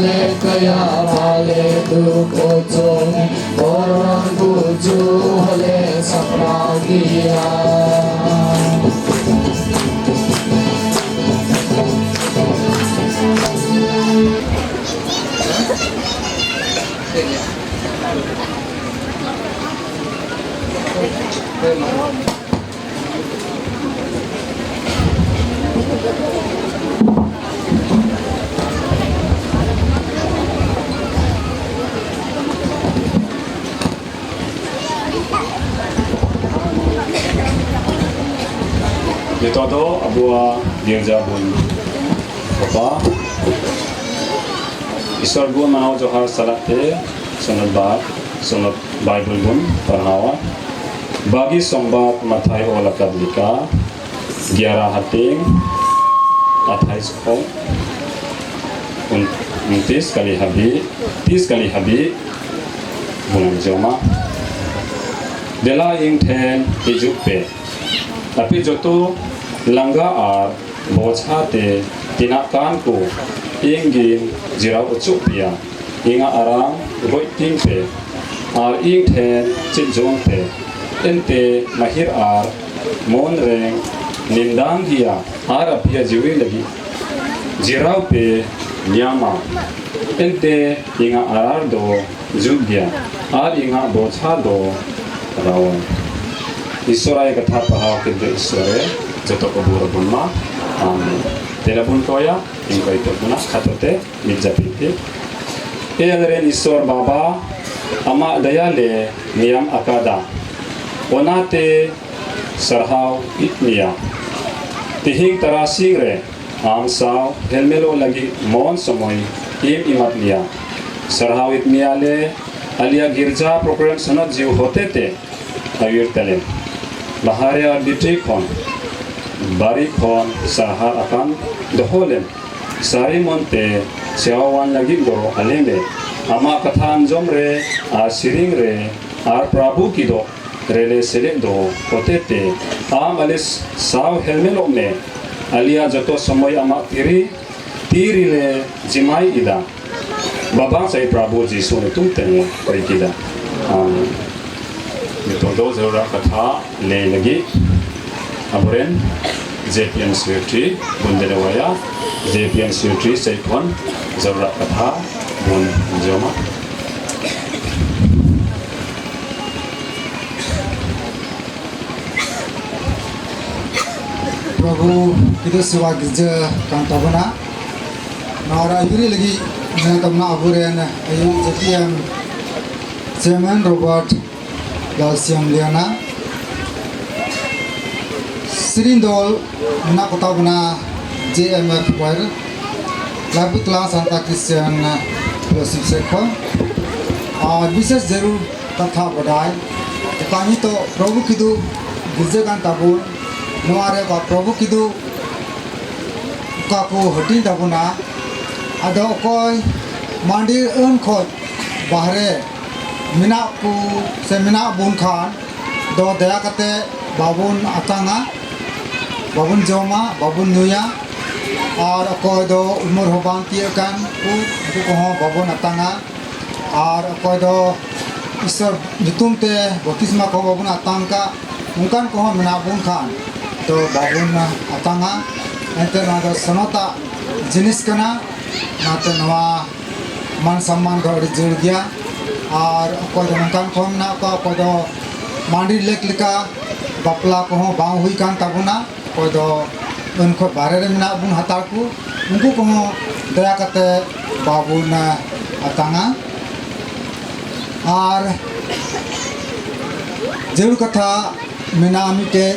balik kaya balik dukotong orang tuju oleh sapragian. Ito to abua girja bun apa Iswar bun manau johar salat te sunat Bible bun parhawa bagi sombat mathai ola kadlika 11 hating 28 ko 29 kali habi 30 kali habi bulan joma dela ing ten hijuk pe tapi joto langga ar bocha te tinakan ko ingin jirau ucuk pia inga arang goi ting pe ar ing ten chijong te ente mahir ar mon reng nindang dia ar apia jiwi lagi jirau pe nyama ente inga arar do jugya ar inga bocha do rawan Isurai kata pahau kita isurai jatuh kubur bunma, telepon koya, ingkau itu guna katote mijapiti. Elren isor baba, ama daya le niam akada, onate sarhau itnia, tihing tarasing re, amsau helmelo lagi mon somoy im imatnia, sarhau itnia le alia girja program sanat jiu hotete, ayur telen. Bahari ar ditri kon bari kon sahar akan doholen sari monte seawan lagi goro aleme ama kathan jomre ar siring re ar prabhu kido rele sele do potete am alis saw helmelo me alia jato samoy ama tiri le jimai ida baba sai prabhu jisu ne tumtene koi kida Itu zora kata le lagi aburen JPN Secretary Bundelawaya JPN Secretary Saikon zora kata bun joma Prabhu kita sewa kerja kantabana nara yuri lagi mengamna aburen ayu JPN Chairman Robert Galsiam Liana Sirindol Mena Kota Bena JMF Choir Labu Telah Santa Christian Yosef Sekho विशेष जरूर कथा बढ़ाए कहानी तो प्रभु किदु गिरजे गान ताबुन नवारे बा प्रभु किदु काको हटी ताबुना आदो कोई मंदिर अन खोज बाहरे मिना को से मिना बुन खान दो दया कते बाबुन अतांगा बाबुन जोमा बाबुन नुया और अकोय दो उमर होबान तियकान को बाबुन अतांगा और अकोय दो ईश्वर जुतुम ते बतिस्मा को बाबुन अतांगा उनकान को मिना बुन खान तो बाबुन अतांगा एंते ना दो सनोता जिनिस कना नाते नवा मान सम्मान को जुड़ गया और अकोय दो उनकान को ना को दो मांडी लेक लिका बापला को बांग हुई कान ताबुना अकोय दो उनको बारे रे मिना बुन हतार को उनको को दया कते बाबुन अतांगा और जरूर कथा मिना मिटे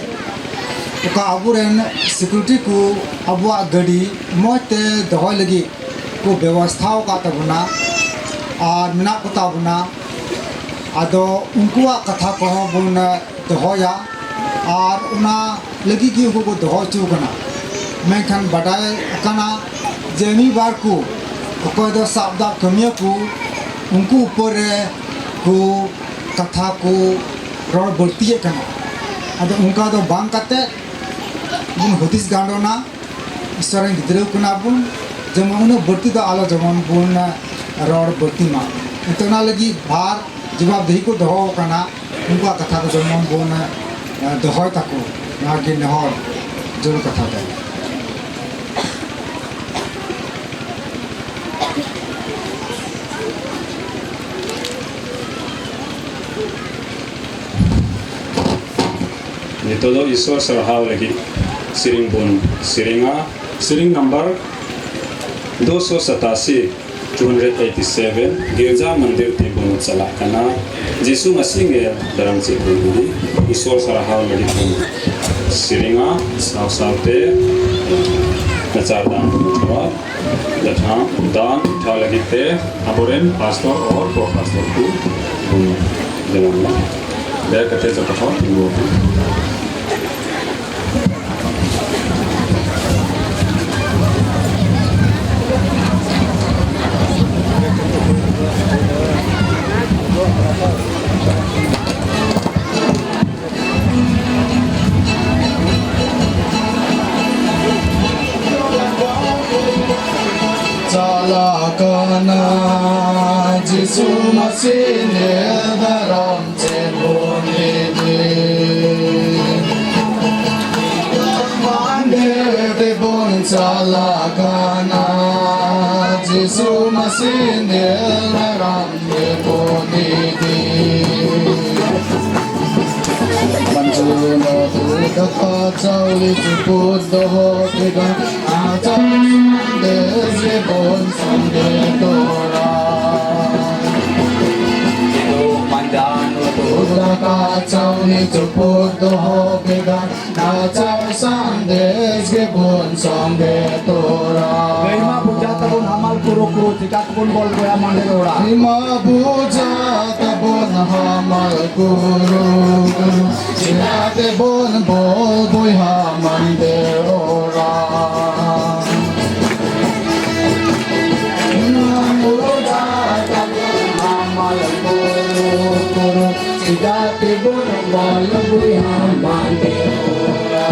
उका अबुरेन सिक्योरिटी को अबुआ गड़ी मोते दहो लगी को व्यवस्था का तबुना और मिना को तबुना आदो उनको कथा को बुन दहोया और उना लगी की उनको दहो चुकना मैं खान बढ़ाए कना जेमी बार को कोई दो साबदा कमियों को उनको ऊपर को कथा को रोड बढ़ती है कना अदो उनका दो बांग करते बुन होतिस गांडोना ईश्वर गिद्रे कना बुन जेमन उन्हें बढ़ती तो आलो जेमन बुन रोड बढ़ती मा इतना लगी भार जवाबदेही को दहो कना उनका कथा को जेमन बुन दहो तको नागे नहर जरूर कथा दे Nito do Iswar sarhaw lagi siring bun siringa siring number 287 287 गिरजा मंदिर ते बन चला कना जिसु मसीह के धर्म से बोली ईश्वर सरहाव लगी बन सिरिंगा साव सावते नचार दान छवा लठा दान उठा लगी ते अबोरेन पास्टर और प्रो पास्टर को देना दे कते जब हो Salakana Jisu Masih dalam cebonide Mandir tebon salakana Jisu Masih dalam cebonide Manjuna tuka kacau lijuput doho tiga Acau Dezebon samde dora Tuka kacau lijuput doho tiga Acau Dezebon samde dora Lima puja tabun hamal kuru jika pun bol goya mande ora. Lima puja tabun hamal guru Jika bon bol boy hamande ora Jika tibun bol goya mande ora.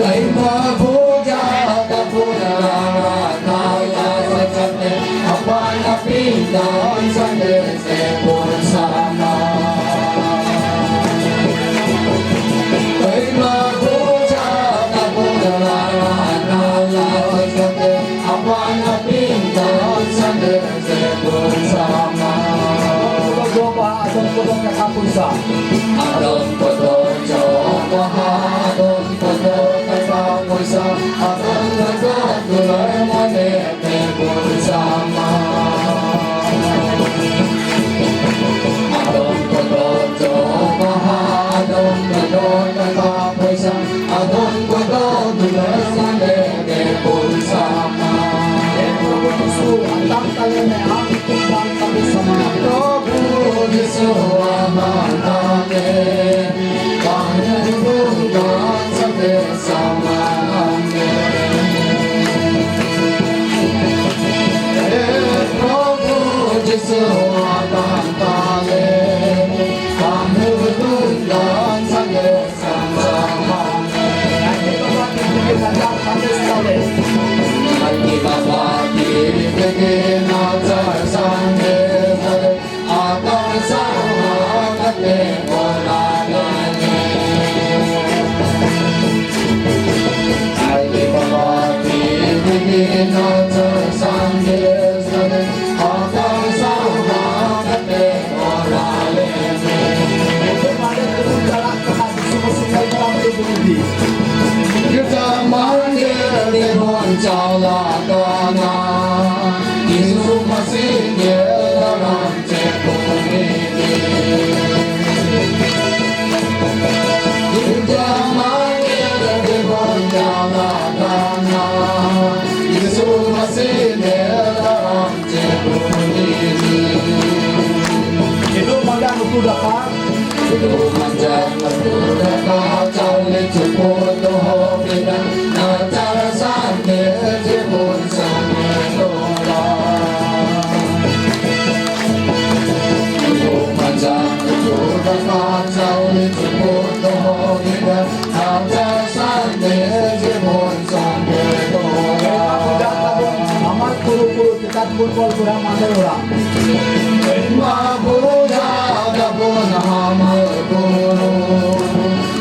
Lima puja tabun naya sekate Apa napi dan sande sepun sama Lima puja tabun naya sekate Apa napi dan sande sepun sama Adon kodon joko adon kodon kapusa Adon kodon gulai mone tebun sama Adon kodon joko adon kodon kapusa Adon kodon gulai mone tebun sama Antang kalian yang ikut kami sama. Prabhu Yesu amaname Pangan bukan sampai samane Prabhu Yesu amantale Pangan bukan sampai samane Agi Baba diri kege nazar sande Agar sama kate bolagane Agi Baba diri kege nazar sande Agar sama kate bolagane Kita manggil di boncau lakana Yesus Masih dalam cekung ini dapat Itu manjat Mabuda kau ni cukup tuh kita Nacara sambil jebun sambil dolar Itu manjat Mabuda kau ni cukup tuh kita Nacara sambil jebun sambil Budak dolar tabun amal kuru-kuru tikat pun bol kurang mandor orang. Mabuda kapun hamal guru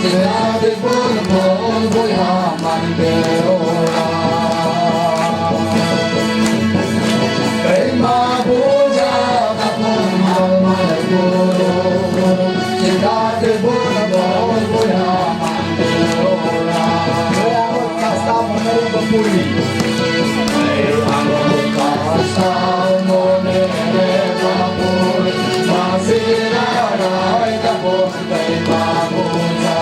Tidak pun pun buya mandora Mabuda kapun hamal guru Tidak pun pun buya mandora Saya kasta menerima berpuri. Angot kasau monere kapun Masih rarai kapun kay Mabuda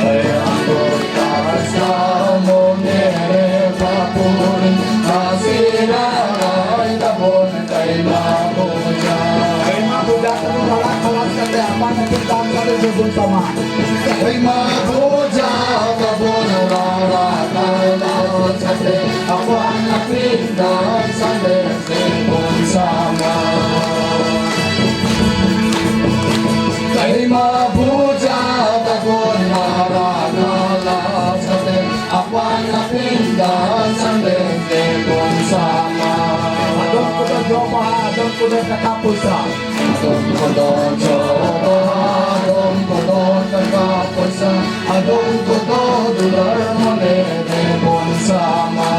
Angot kasau monere kapun Masih rarai kapun kay Mabuda Kaya budak tabun halak-halak kata aman mungkin tak ada jebun sama. Ay Mabuda kapun rarakan sate Ako ang napindan sa desipon sama Ay Mabuda kapun rarakan sate Ako ang napindan sa desipon sama Adon kuda jopa, adon kuda katapusa. Adon kodon jodoh, adon kodon kagapulsa Adon kodon dular mo desipon sama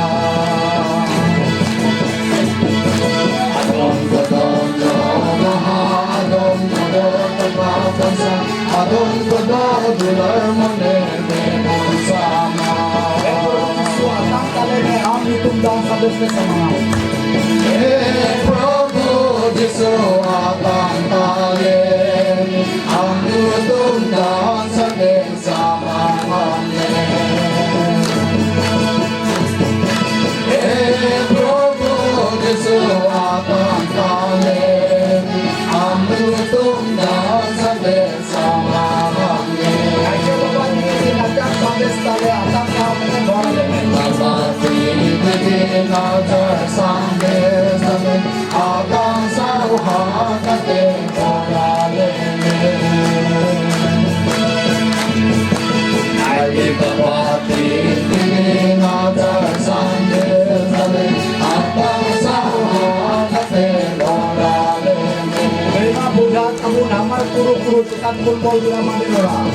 Adon kodon jodoh, adon kodon kagapulsa Adon kodon dular mo desipon sama Suatang kali ni kami tundang sabes ke sama. Prabhu Jisu atang kalen ang tutundang sa sama amen Prabhu Jisu atang kalen ang tutundang sa sama amen Kaya bapak ni sinajak sabes tali atang kami boleh. Nagpati bitin ajar sambil sabi Atang sauha kating koralin Ay ipapati bitin ajar sambil sabi Atang sauha kating koralin Kaya budak tabun amal kuru-kuru tikat pun bol kurang mandor orang.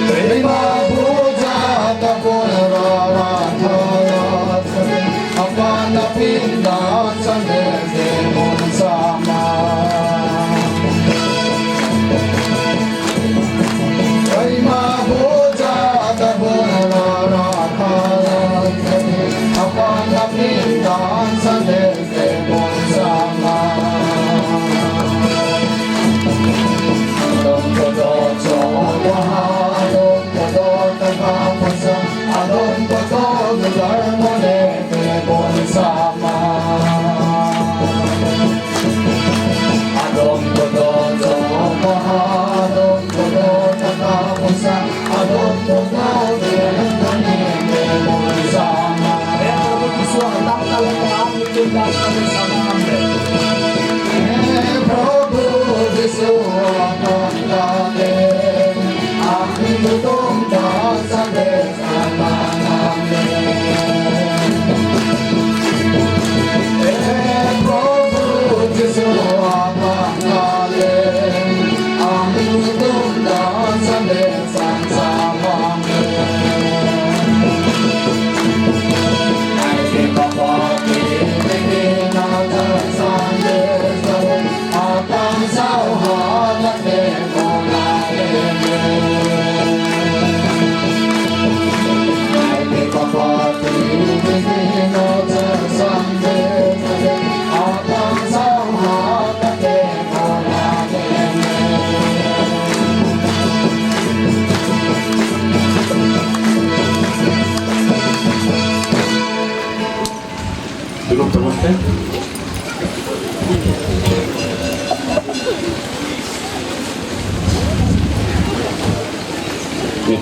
Terima puja kapun rarakan sabi Apa napindan sa desipon sama Terima puja kapun rarakan sabi Apa napindan sa desipon sama Adon kodon jodoh, adon kodon kagapulsa Adon kodon dular mo desipon sama Adon kodon jodoh, adon kodon kagapulsa Adon kodon dular mo desipon sama Kaya tabun suatang kali ni kami tundang sabes sama ambil. Prabhu Jisu atang kalen ang tutundang sa sama amen Prabhu Jisu atang kalen ang tutundang sa sama amen Ay ipapati bitin ajar sambil sabi Atang sauha kating koralin Ay ipapati bitin ajar sambil sabi Atang sauha kating koralin Duduk teman-teman. Ni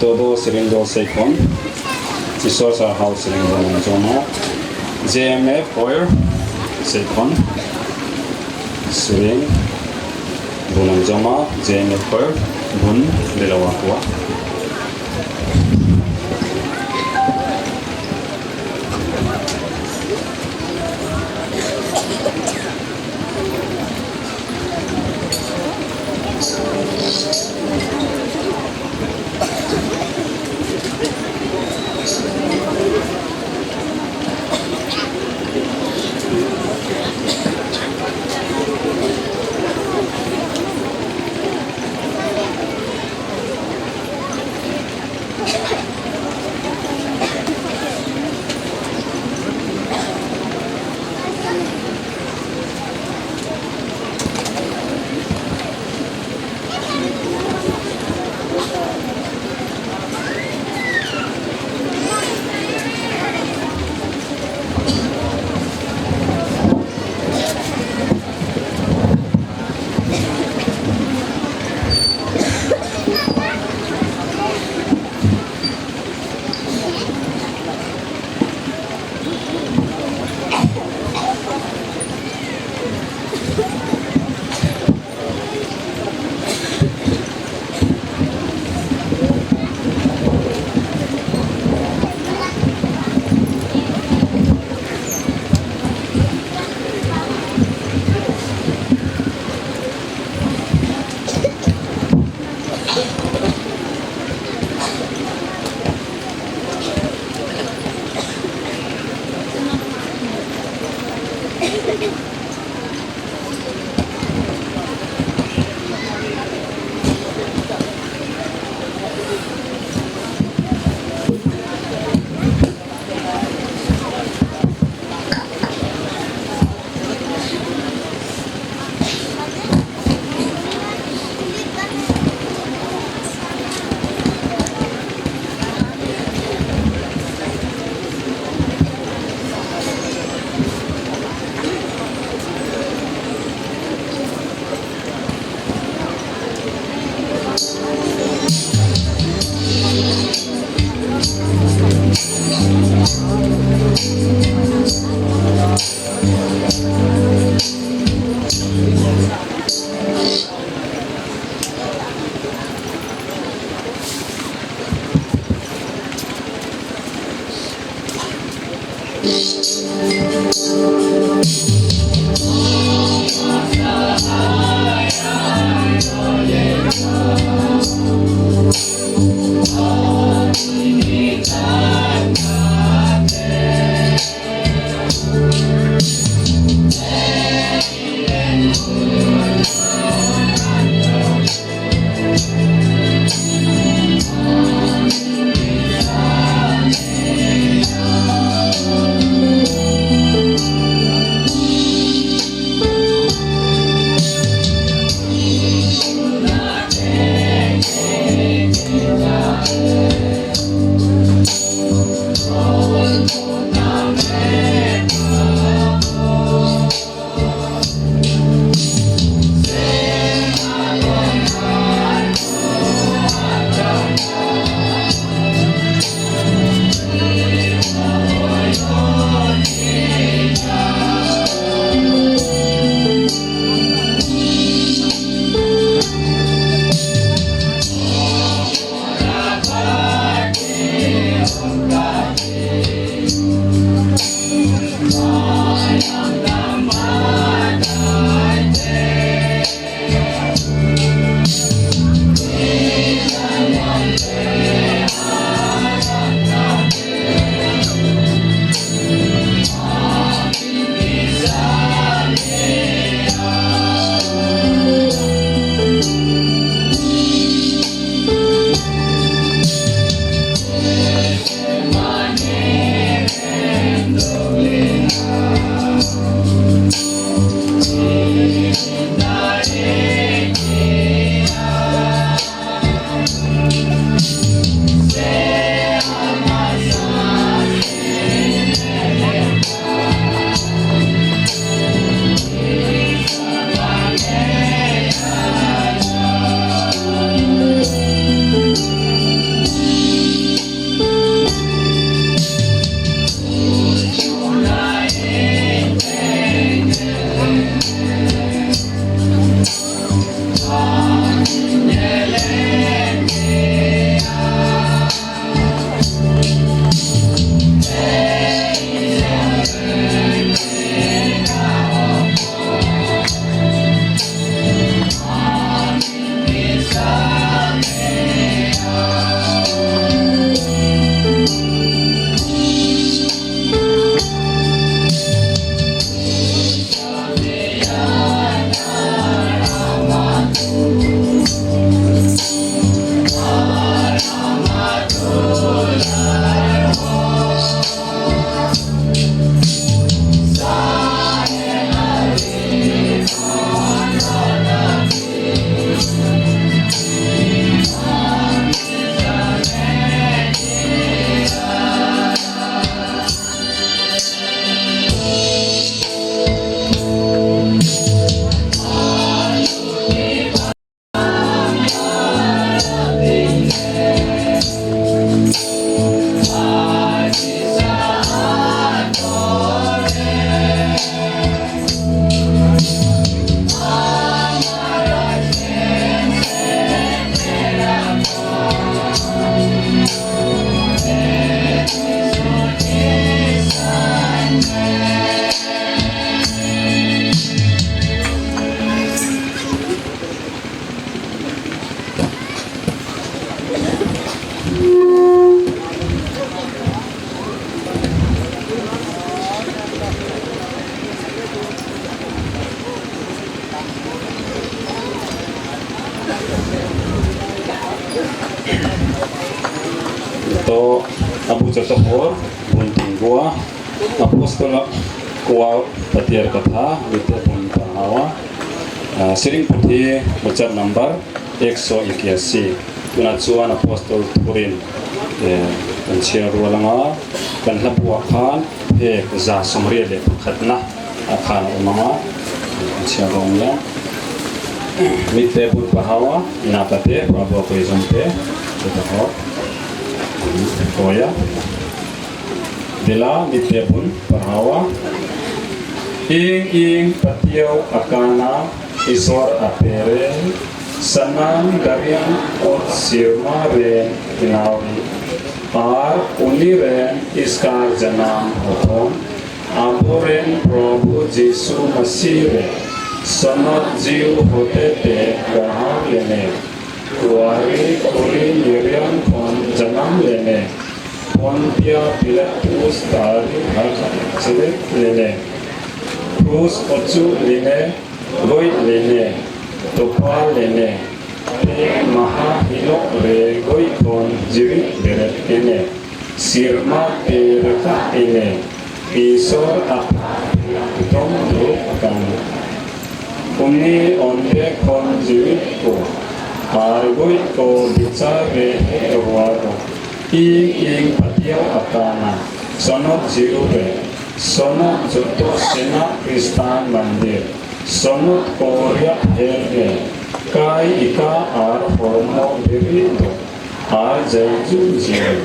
todo sering sekon. Isor sa house sering bunang joma. JMF Foyer sekon. Sering bunang joma. JMF Foyer bun dalawa kuwa. To abu jatahor bunting gua apostol kuau patiar katha wite pun pahawa sering puthi baca number 181 tunatuan apostol turin penciar walanga kan labuak khan he za somri le khatna akhan umama penciar romya mite pun pahawa inapate prabu ko izonte jatahor Koya Dila mitepun pahawa ing patiau akana isor apere sanan darian or sirmare nawi ar uniren iskar janam hoton amoren Prabhu Jisu Masire sanat jiu hotete gahar lene Kuari kuri yerian kon janam lene Pontia Pilatus tari harkasilit lene Cruz ocu lene Goy lene Topa lene Te maha hilok re goy kon jirit beret lene Sirma perka lene Isor apa Tom dukan Uni onde kon jirit ko Argoy ko bicara ewaro ing patiau akana sonot jiure sonot joto sena Kristan mandir sonot korea herge kai ika ar hormo berindo ar jaiju jiure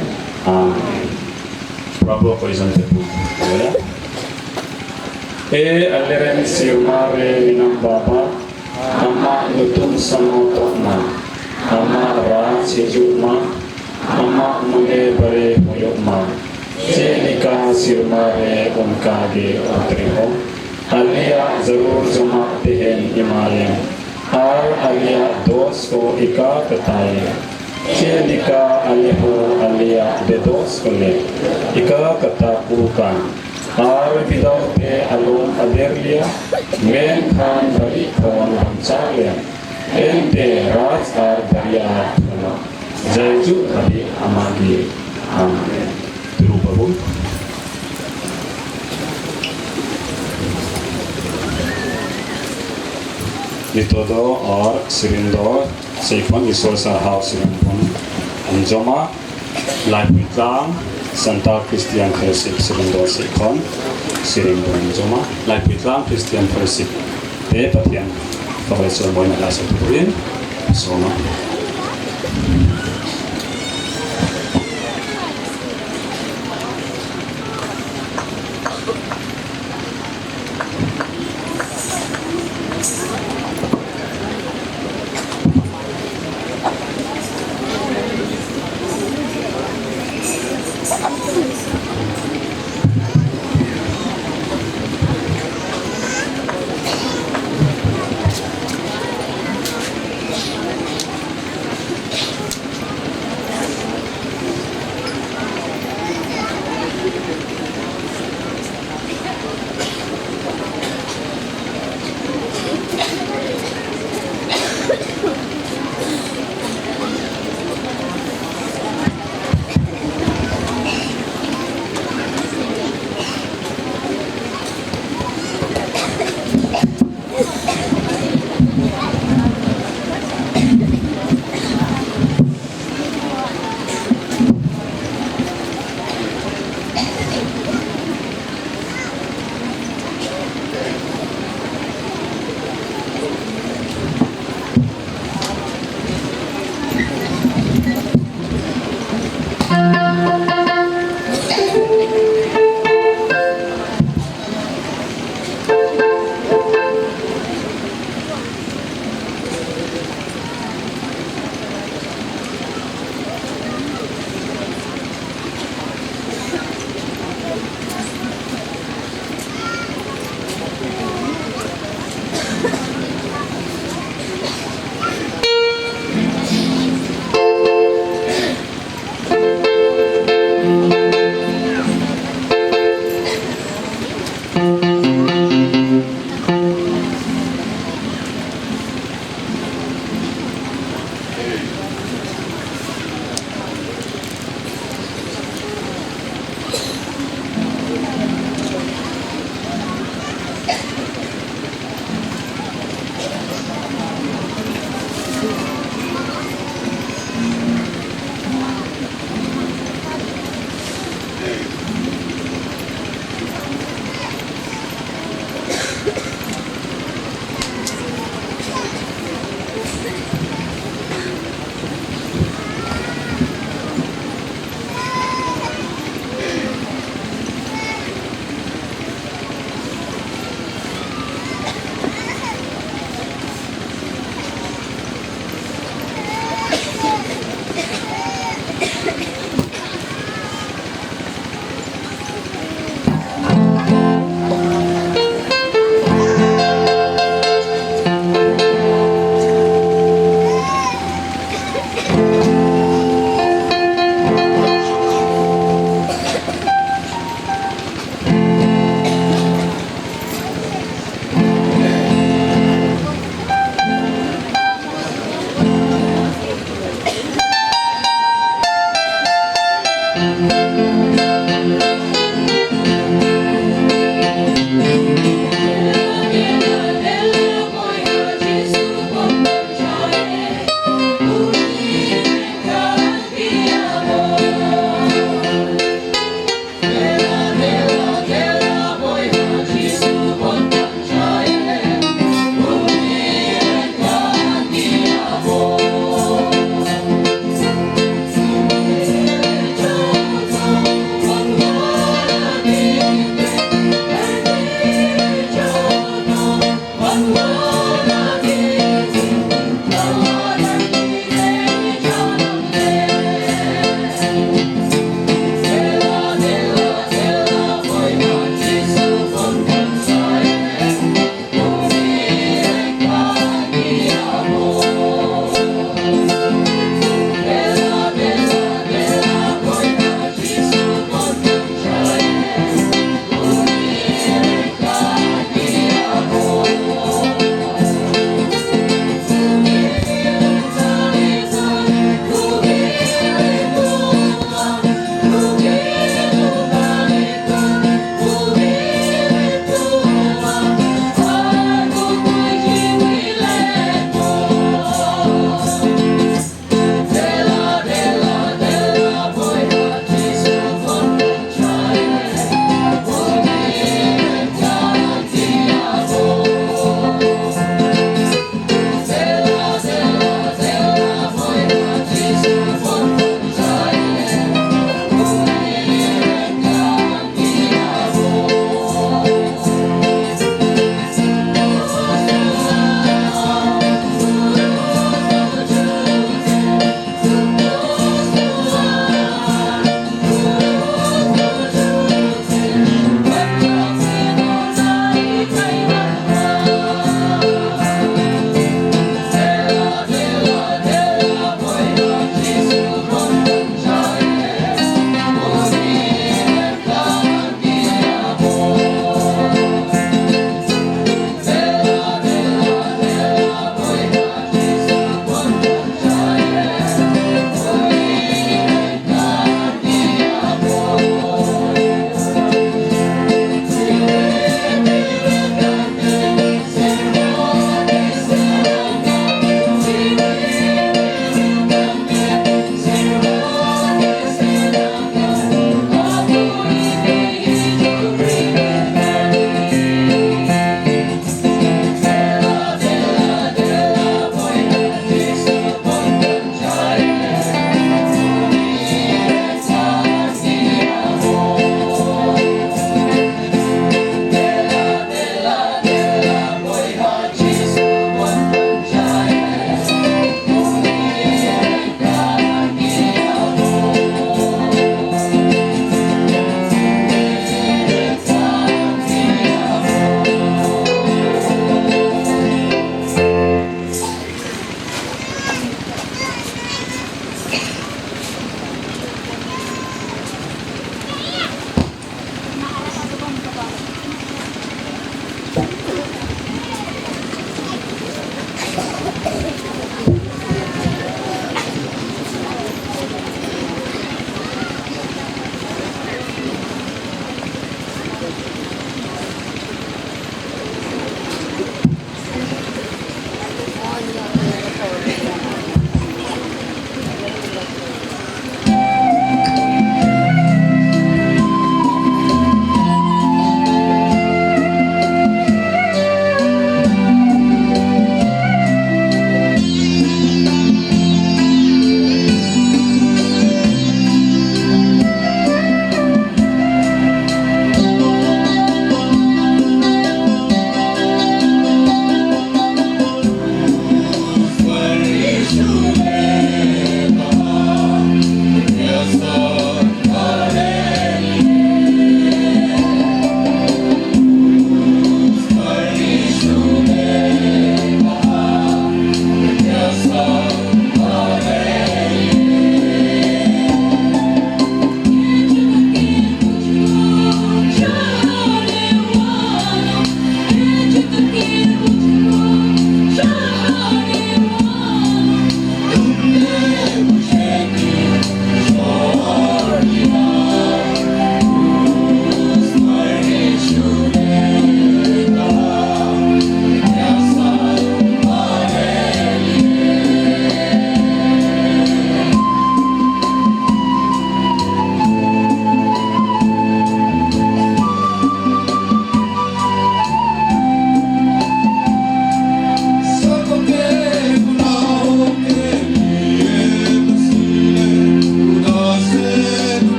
Prabhu ko izan tepu ya aleren sirmare minam baba ama nutun samotona ama ra sejuma ama mune bare hoyoma jenika sirmare unka ge utriho alia zarur jama tehen himalayan ar alia dos ko ika kataye jenika aliho alia de dos ko le ika katapukan ar bidau te alum aderlia men khan bari kon hamchalia ente raj ar dariya jaiju hari amagi amen Tiruparu Ditodo और Sirindo Seifon Isor Sarhau Sirimpun Anjoma Laipitang Santa Christian Fellowship Sirindo Seifon Sirindo Anjoma Laipitang Christian Fellowship Te Patian Profesor Boy Nalasa Turin Soma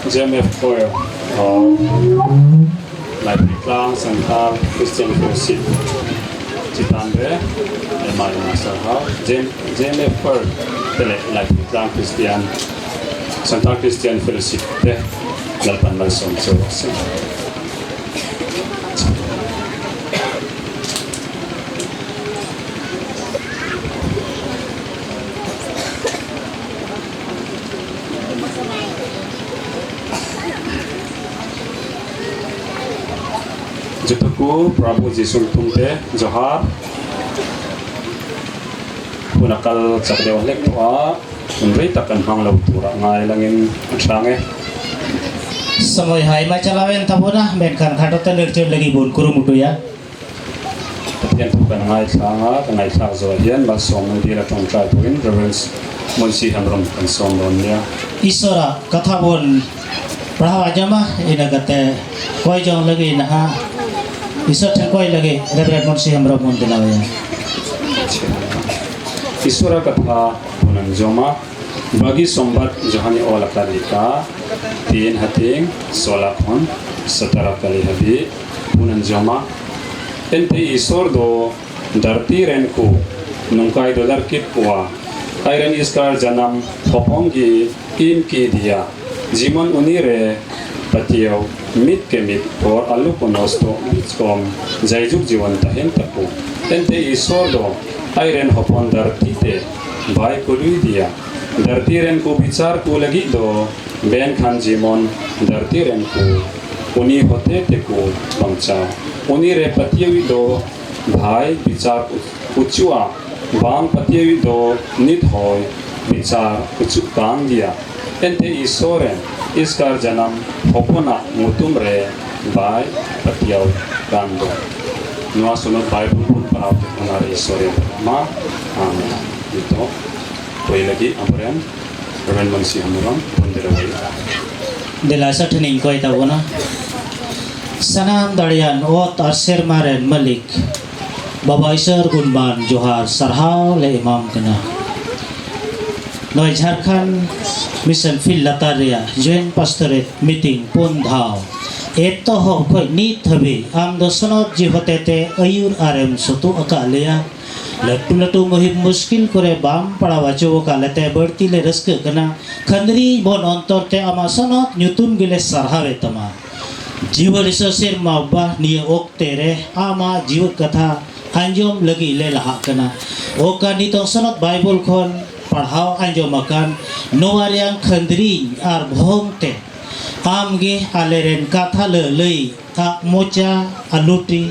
JMF Oil lại bị lang Santal Christian Fellowship Chitan re mai master hao JMF Oil tele lại bị lang Christian Santal Christian Fellowship te lalpan malsom so Jatuku Prabhu Jisul Tumte Johar Punakal Sakdewa Lek Tua Unri takkan hang lau tura ngai langin sange Sampai hai macam lawan tabuna benkan kado terjun lagi bun kuru mutu ya. Tapi bukan ngai sang zohian basong dia tong trai tuin reverence Munsi Hamrom konsong donya Isora kata bun perahu aja mah ina kata koi jong lagi nah Isor koi lagi reverence Munsi Hamrom mun dilawaya. Isura kata punan joma bagi sombat johani olah kalika tin hating solakon setara kali habi punan joma ente isor do darti renku nungkai dolar kit wa airan iskar janam hoponggi im ki dia jimon unire patio mit ke mit por alu konosto mitkom jaijuk jiwan tahen taku ente isor do airan hopon darti te bai kolui dia darti ren ko bicar ko lagi do ben khan jimon darti ren ko uni hote te ko pangcha uni re patiewi do bhai bicar uchua bang patiewi do nit hoy bicar uchu bang dia ente isoren iskar janam hopona mutum re bai patiaw kando nuwa sunod bible pun paraw te kunari isoren ma amen ito Koi lagi amperan Reverend Munsi Hamrom Ponderawai. Delasa tening koi tabuna. Sanam dalian ot arsir maren Malik. Baba Isar Gunban Johar Sarhau le Imam kena. Noi Jharkhand Mission Field Lataria Joint Pastorate Meeting pun dhau. Eto ho koi ni thabi am dosanot jihotete ayur arem sotu akalia. लट्टू महिम मुश्किल करे balm पड़ा वाचो कालते बढ़ती ले rusk कना खंदरी bone अंतर ते आमा सनत न्यूतुम गिले सरहावे तमा जीवन सिर माबा निये ओक्ते रे आमा जीव कथा अंजोम लगी ले लहा कना ओका नितो सनत बाइबल खोन पढ़ाओ अंजोम अकान नोवारियां खंदरी आर भोंगते आम गे आलेरेन कथा लई आ मोचा अलुटी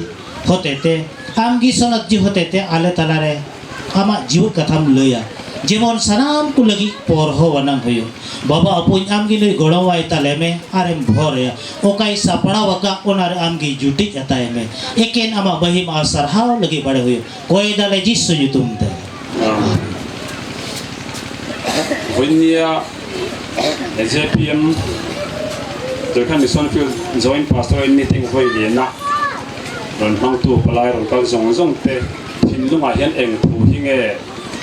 होते ते आमगी सनत जी होते ते आले तलारे आमा जीव कथाम लया जेमन सनाम को लगी परहो वनाम होयो बाबा अपुन आमगी लई गड़वाई ताले में आरेम भोरया ओकाई सापड़ा वका ओनारे आमगी जुटी अताय में एकेन आमा बहिम आसरहाव लगी बड़े होयो कोई दाले जिसु युतुम ते Winia JPM Jharkhand Mission Field Joint Pastoral Meeting hoi liana ron hang tu palai ron kal zong te thin lunga hian eng thu hinge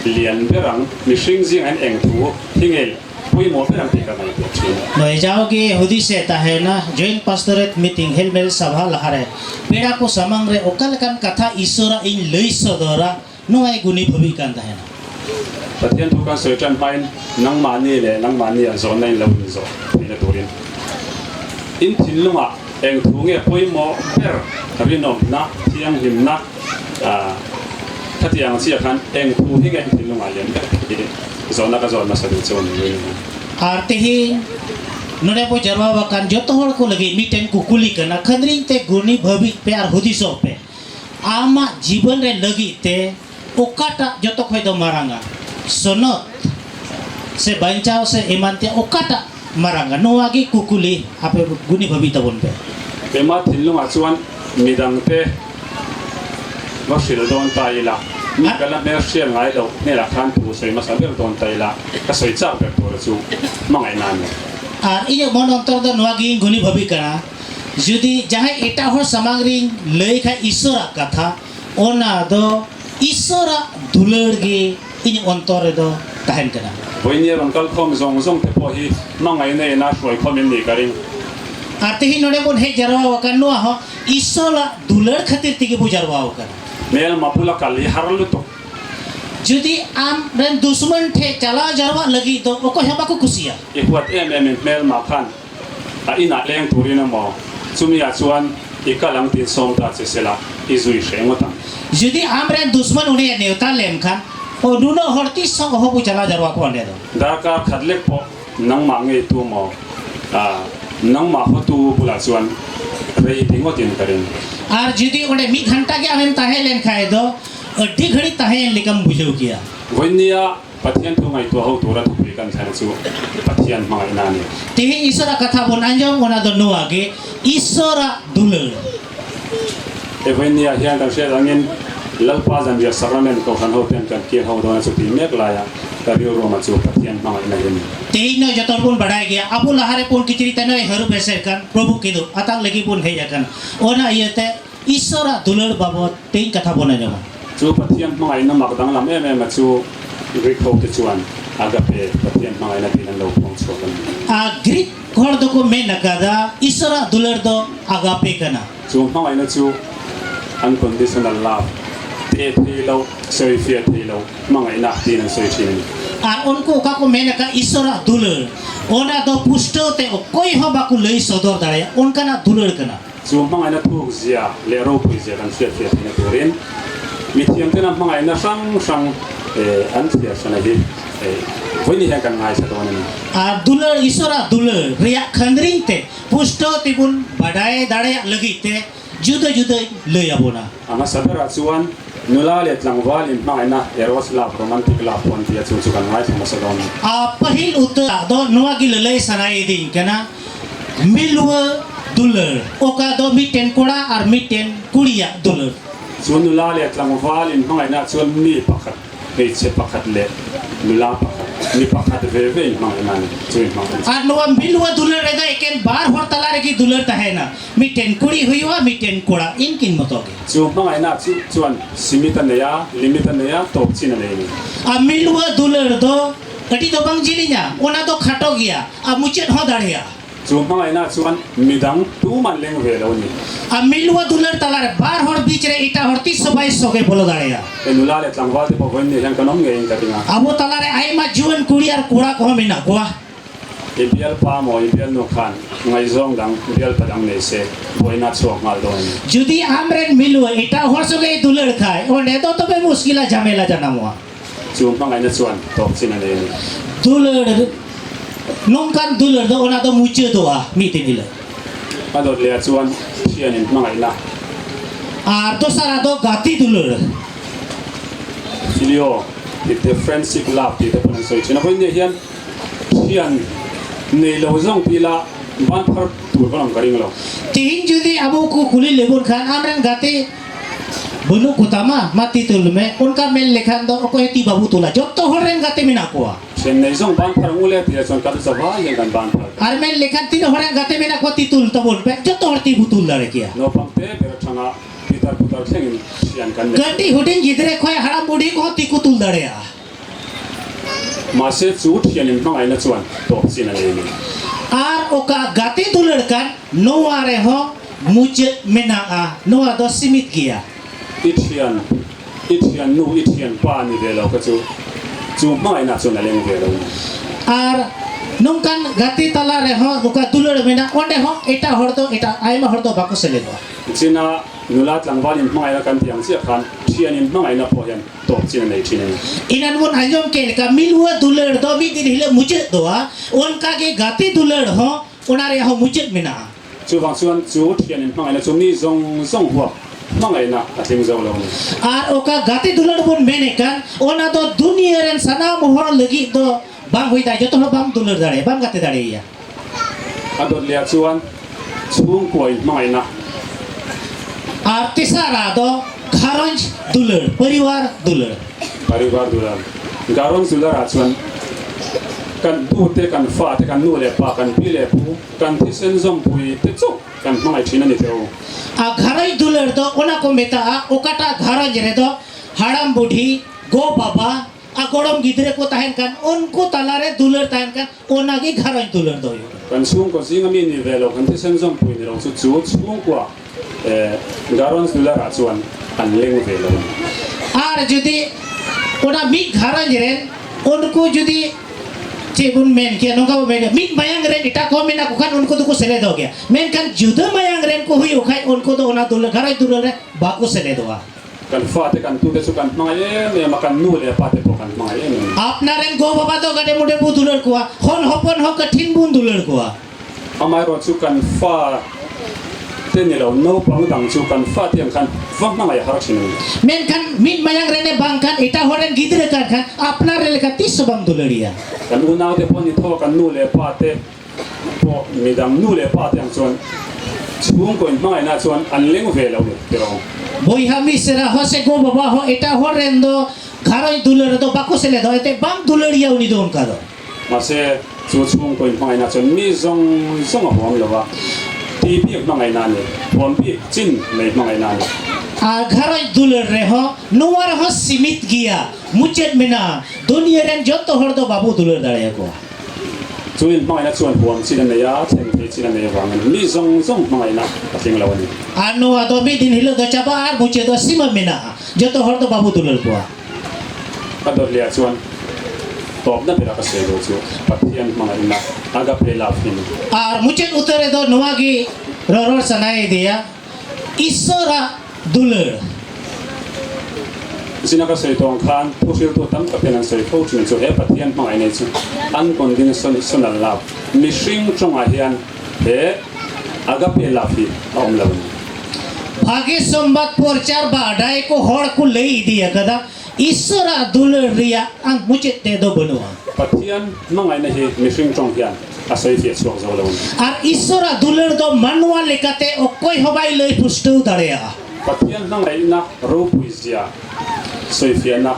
lian berang mi hring jing an eng thu hinge pui mo berang te ka nai te chin noi jaoge hudi se ta hai na joint pastorate meeting helmel sabha lahare pera ko samang re okal kan katha isora in lei sodora noi guni bhabi kan ta hai na pathian thu kan soitan pain nang mani a zon nai lo ni zo ni turin in thin lunga eng thu nge pui mo ber Kabinom na tiang him na katiang siya kan eng thu hinga thin lunga yan kiti zona ka zona sa dun ni artihi nune po jarwa wakan joto hor ko lagi miten kukuli kana khandring te guni bhabi pe ar hudi so pe ama जीवन रे लगी ते ओकाटा joto khoi do maranga sonot se banchao se emante okata maranga noagi kukuli ape guni bhabi tabon pe pema thin lunga chuan midang te ma sil don tai la mi kala mer sial ngai lo ne la khan tu soi ma sa ber don tai la ka soi cha ber to chu mangai nan আর এই যে মন অন্তর দা নোয়াগি গুনি ভাবি কানা যদি যাহাই এটা হর সামগ্রী লই খা ঈশ্বরা কথা ওনা দ ঈশ্বরা দুলড় গে ইন অন্তরে দ তাহেন কানা วันนี้เราก็คอมซงเทปอฮีมั่งไงเนี่ยน่าสวยคอมเมนต์นี่กันเอง artihin node pun he jarwa kan no ho isola dular khatir tigi bu jarwa kan เมลมาพูดละกันเลยฮาร์ลุต judi am dan dushman the chala jarwa lagi to oko haba ko kusia อีกวัดเมลมาพันอินาเลี้ยงทุรินมอซุมีอาชวนอีกกำลังติดส่งตาเสียละอิจุยเชงตัง judi am dan dushman une neuta lem kan o duno horti song ho bu chala jarwa ko ane do ดาการขัดเล็กพอนังมังเอตัวมอนังมาหัวตัวบุลาชวนเรียบิงว่าตินกันเอง ar judi one mi ghanta ke am tahe len khai do addi ghadi tahe likam bujau kiya วันนี้ปฏิญาณตัวไงตัวเขาตัวรัฐบาลกันแทนสู้ปฏิญาณมาอีนานเนี่ย tihin isora katha bon anjom ona do no age isora dular วันนี้เฮียนกันเชื่อดังนี้ลัลปาจันเบียสารเมนเขาขันเขาเป็นกันเกี่ยวเขาโดนสุดที่เมกลายกระเบียร์รวมจู่ปฏิญาณมาอีนานเนี่ย tihin no jotor pun badai gaya abu lahare pun kicerita no haru beser kan prabhu kidu atang lagi pun heja kan ona iyate isora dular babot tihin katha bon anjom จู่ปฏิญาณมาอีนานมักดังลำมาจู่ริเขาติดชวนอากาเปปฏิญาณมาอีนานที่นั่นเราคงชอบกัน Greek hor do ko men nakada isora dular do agape kana จู่มาอีนานจู่ unconditional love เทเราสวยเฟียเทเรามาอีนานที่นั่นสวยชิน ar unko ka ko men ka isora dular ona do pusto te koi ho ba ku lei sodor dare unka na dular kana จู่มาอีนานทุกเสียเลโรปุยเสียกันเฟียที่นั่นตัวเรียนมีเทียมที่นั่นมาอีนานสังอันเสียชนะดีวันนี้เห็นกันง่ายสักวันนึง ar dular isora dular ria khandring te pusto te pun badai dare lagi te juda juda lei abona อามาสับระชวนนุลาเล็ดหลังวาลินมาอีน่ะเอรวัสลาบโรแมนติกลาปอนที่จะจู่กันง่ายทั้งหมดสักวัน pahil uta do noa gi lei sanai din kana milwa dular oka do miten kora ar miten kuria dular ชวนนุลาเล็ดหลังวาลินมาอีน่ะชวนมีปักขัดเฮ้ยเชปักขัดเล็ดนุลาปักขัดมีปักขัดเวเวมาอีน่ะชวนมาอีน่ะ ar noa milwa dular rega eken bar hor talare ki dular ta hai na miten kuri huiwa miten kora inkin motoge ชวนมาอีน่ะชวนสิมิตันเนียลิมิตันเนียตบจีนเลย milwa dular do kati do bang jilinya ona do khato gya muchet ho daria ชวนมาอีน่ะชวนมีดังตู้มันเลี้ยงเวลาวันนี้ milwa dular talare bar hor bich re ita horti sobai soge bolo daria เอ็นุลาเล็ดหลังวาลินพอวันนี้ยังกันน้องเองกันนะ abo talare ai ma juan kuri ar kura ko mina kwa อีเบียลปาโมอีเบียลนุขันไงซองดังอีเบียลประดังเนเซ่บอยนัดชวกมาลโดน judi amren milwa ita hor soge dular khai one do tobe muskila jamela janamwa จู่มาไงนะชวนตบจีนเลย dular nongkan dular do ona do muche do mitin ile มาโดดเลียชวนเชียนินมาไงนะ ar to sara do gati dular ฟิลิโอติดเดฟเฟรนซิกลาบติดเดฟเฟรนซ์ชินะคนเนี่ยเฮียนเชียนในโลกจงพิลาบ้านพักตัวก็ลำกระดิ่งเรา tihin judi abu ku kuli lebur khan amren gati bunu kutama mati tulme unka mel lekhan do ko eti babu tula jotto horen gati mina ko เช่นในจงบ้านพักงูเล่ที่จะชวนกันจะว่ายังกันบ้านพัก ar mel lekhan tin horen gati mina ko titul to bon pe jotto horti butul dare kia โนพังเตะเบรชนะพิตาพุตาเช่นเชียนกันเนี่ย gati hudin gidre khoi hara budi ko tiku tul dare ya มาเสียจูดเชียนินมาไงนะชวนตบจีนเลย ar oka gati dular kan no are ho muche mena no do simit kia อิเทียนนู่อิเทียนป้านี่เวลาก็จู่มาไงนะชวนอะไรเวลา ar nongkan gati talare ho oka dular mena onde ho eta hordo eta aima hordo bako selego จีน่านุลาหลังวาลินมาไงกันที่ยังเสียคันเชียนินมาไงนะพอยันตบจีนเลยจีน inan mon ajom ke ka milwa dular do mi din hile muche do onka ge gati dular ho onare ho muche mena จู่บางส่วนจู่เทียนินมาไงนะจู่นี่ซงหัวมาไงนะอาทิตย์เราเนี่ย ar oka gati dular bon mene kan ona do dunia ren sana mohor lagi do bang hoi da joto bang dular dare bang gati dare ya อันดับเลี้ยชวนช่วงป่วยมาไงนะ ar tisara do gharanj dular parivar dular ปริวารดูแลการอนสุลาราชวนกันดูเตกันฟ้าเตกันนู่นเลยปากันพี่เลยผู้กันที่เส้นซงปุยเตจุกันมาไงชินันนี่เท่า gharanj dular do ona ko meta okata gharanj re do haram budhi go baba agorom gidre ko tahan kan unku talare dular tahan kan onagi gharai dular do yo kan chung ko singa mi ni velo kan ti sen zong pui ni ro chu chu chung kwa garon sula ra chuan an leng velo ar jodi ona mi gharai ren unku jodi cebun men ke nongka beda mit mayang ren ita ko mena ko kan unku to ko sele do gya men kan juda mayang ren ko huyo khai unku to ona dular gharai dular ba ko sele do kan fa te kan tu te chu kan mangai ne makan nu le pa te ko kan mangai ne apnaren go baba to gade mude bu dular ko hon hopon ho kathin bun dular ko amai ro chu kan fa te ni lo no pang dang chu kan fa tiang kan va mangai har chin men kan mit mayang rene bangkan ita horen gidre kan apnar rele ka tis bang dularia kan una te pon ni tho kan nu le pa te po mi dang nu le pa tiang chuan chung ko mangai na chuan an leng velo le te ro boi hami sera ho se go baba ho ita horen do gharoi dular do bako sele do ete bang dularia uni don ka do ma se chu chung ko mangai na chuan mi zong zong a hom lo wa ti bi mangai na ne hom bi chin le mangai na ne a gharoi dular re ho nuar ho simit gia muchet mena dunia ren joto hor do babu dular dare ko chuin mangai na chuan hom chin ne ya chen te chin ne wang mi zong zong mangai na ka ting lo ni anu ado mi din hilo do chaba ar muchet do sima mena joto hor do babu dular ko ka dor lia chuan top na pera ka se ro chu pathian mangai na aga pe la fin ar muchet utare do nuagi roror sanai dia isora dular sina ka se tong khan pusil to tam ka penan se tho chu chu he pathian mangai ne chu an kon din son la mi shing chong a hian he aga pe la fi om la भाग्य संबाद प्रचार बाडाय को हड़ को ले दिया कदा ईश्वरा दुलर रिया अंग मुझे ते दो बनवा pathian mangai na he mi shing chong hian a sai fi chuak zo lo और ईश्वरा दुलर दो मनवा लेकाते ओकोई हबाई ले पुष्टु दरेया pathian mangai na ro puizia sai fi na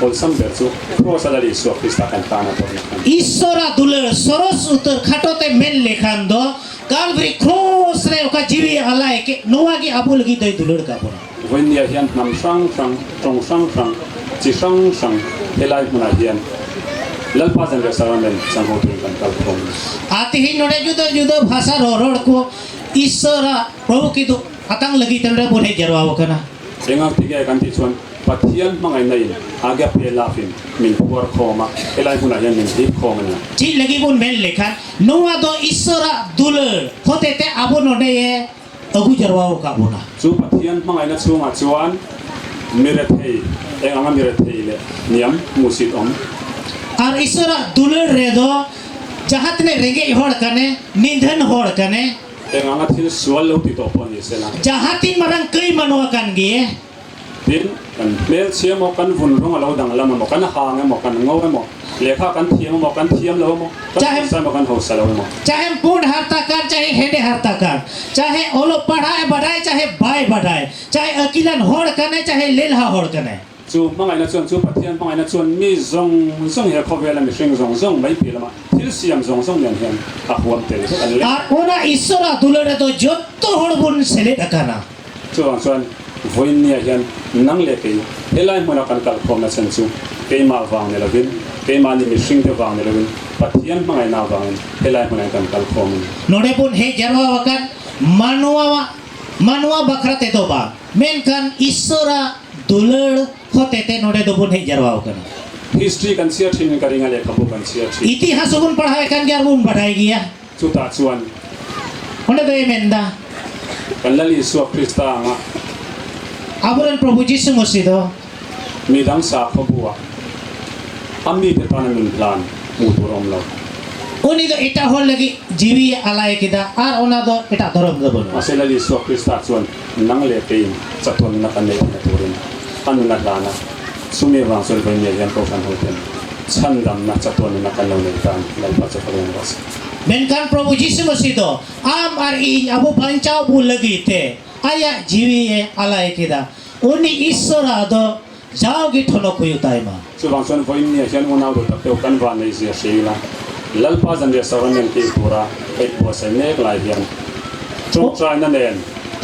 ol sam ber chu cross ala ri so krista kan ta na to ईश्वरा दुलर सरस उतर खाटोते main लेखान दो Kalvari cross रे ओका जीवी हलाय के नोवागी आबु लगी दई दुलर का पुरा Venia hian nam sang sang trong sang sang chi sang sang helai muna hian lalpa jan restaurant sang hotel kan kal khom आते ही नोडे जुदो जुदो भाषा रोड को ईश्वरा प्रभु की तो अतंग लगी तंडे बोले जरवाव कना enga tigai kan ti chuan pathian mangai nei aga pe lafin min por khoma helai muna hian min ti khom na जी लगी बुन मेन लेखान नोवा दो ईश्वरा दुलर होते ते आबो नोडे ये अगु जरवाव का बोना chu pathian mangai na chunga chuan mirathei enga mirathei le niam musit om और ईश्वरा दुलर रे दो जहात ने रेगे होड़ कने निंधन होड़ कने enga thil sual lo ti to pon ni sela जहातिन मरंग कई मनवा कन गे tin kan mel chiam mo kan vun rong lo dang lam mo kan hang mo kan ngo mo lekha kan thiam mo kan thiam lo mo kan sa mo kan ho sa lo mo चाहे पूर्ण हरता कर चाहे हेडे हरता कर चाहे ओलो पढ़ाए बढ़ाए चाहे बाय बढ़ाए चाहे अकिलन होड़ कने चाहे लेलहा होड़ कने chu mangai na chuan chu pathian mangai na chuan mi zong zong he khovela mi hring zong zong mai pi lama thil siam zong zong nen hian a huam tel an le और ओना ईश्वरा दुलर तो जत्तो होड़ बुन सेले दकाना chuan chuan voin nia hian nang le ke helai mona kan kal khom na chen chu ke ma wang ne lovin ke ma ni mi hring te wang ne lovin pathian mangai na wang helai mona kan kal khom नोडे बुन हे जरवा वकन मनवा बखरा ते तो बा main kan ईश्वरा दुलर होते ते नोडे दो बुन हे Jarawa वकन history kan sia thin ka ringa le khabu kan sia thi इतिहास बुन पढ़ाए kan jar बुन बढ़ाई गया chu ta chuan ओने दे मेंदा kan lali su krista nga आबरन प्रभु यीशु मसीह दो mi dang sa khabuwa ami te tan min plan mu turom lo उनी दो इटा होड़ लगी जीवी अलाय किदा आर ओना दो इटा धर्म दो बनो masela li su krista chuan nang le pe chaton na kan le na turin anu na lana sumi wang sol vai ne yan ko kan hoten chandam na chaton na kan lo le tan lai pa cha phalong was मेनकान प्रभु यीशु मसीह दो आम are in Abu बंचाव बु लगी थे आया जीवी अलाय किदा उनी ईश्वर दो जाओगी ठनो कुयुताय मा chu wang chuan voin ne hian una do ta kan wa nei zia sheila lalpa jan restaurant ki pura ei po se nek lai hian chok trai na nen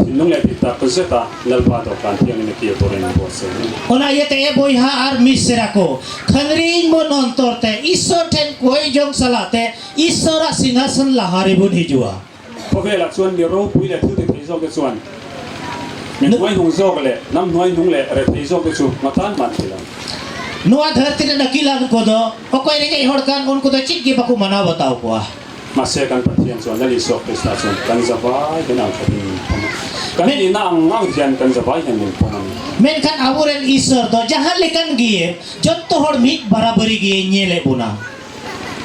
nung le pita kuseta lalpa do kan tiang ni ki to ren bo se Ona yete e boyha ar misrako khanring mon ontorte isor ten koi jong salate isora singhasan lahari bun hijua ko ve la chuan ni ro pui le thu te thei zo ke chuan min noi hung zo le nam noi hung le re thei zo ke chu matan man thila Noa dharti na nakilang ko do okoi ringa ihorkan unko do chik gi baku mana batao ko ma se kan pathian chuan la li sok pe sta chuan kan zawai kan ang khatin kan ni na ang ang jan kan zawai han ni pon Menkan aburen isor do jahan lekan gie jotto hor mit barabari gie nyele buna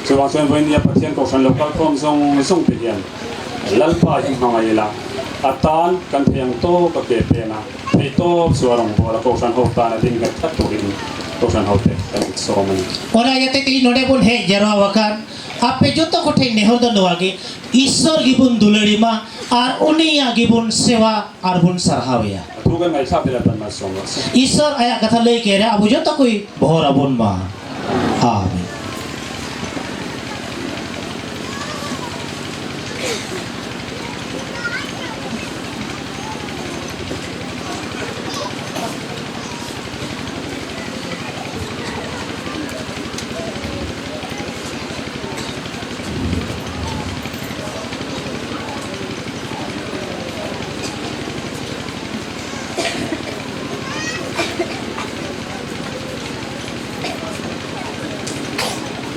so wa chuan voin ya pathian ko san lokal khom song pe hian lalpa hi hangai la atan kan thiang to ka ke pe na thei to suarong bo la ko san ho ta na ding ka that to rin ko san ho te kan so man Ora yate ti node bun he jero wakan ape jotto ko thei nehor do noage isor gibun dulerima ar unia gibun sewa ar bun sarhawiya tu kan ngai sap de la pan ma song Isor aya katha lei kere abu jotto koi bhor abun ma amin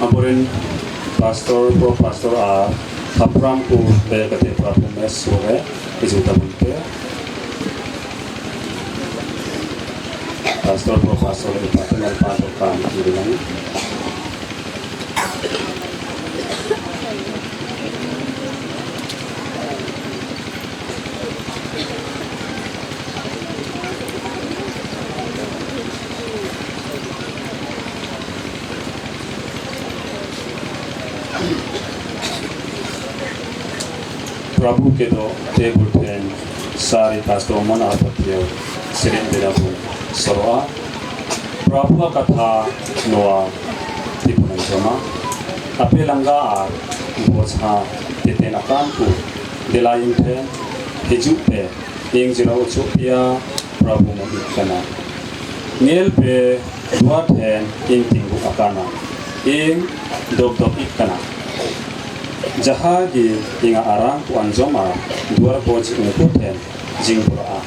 Apurin pastor pro pastor a kapram ku be kate prapu mes sore ijuta bunte pastor pro pastor e patnal pa to kan dilang प्रभु के दो table fan सारी कास्तो मना पतियो Sirin देराबु सरवा प्रभु का कथा नोआ तिपुन जमा अपे लंगा आ बोझा तेतेन अकान को दिलाइन थे हिजु पे इंग जिनो चुपिया प्रभु मोहि कना नेल पे दुआ थे इंग तिंगु अकाना इंग दोब दोब इकना जहागी इंga arang tu anjoma duar boj ungku ten jingbura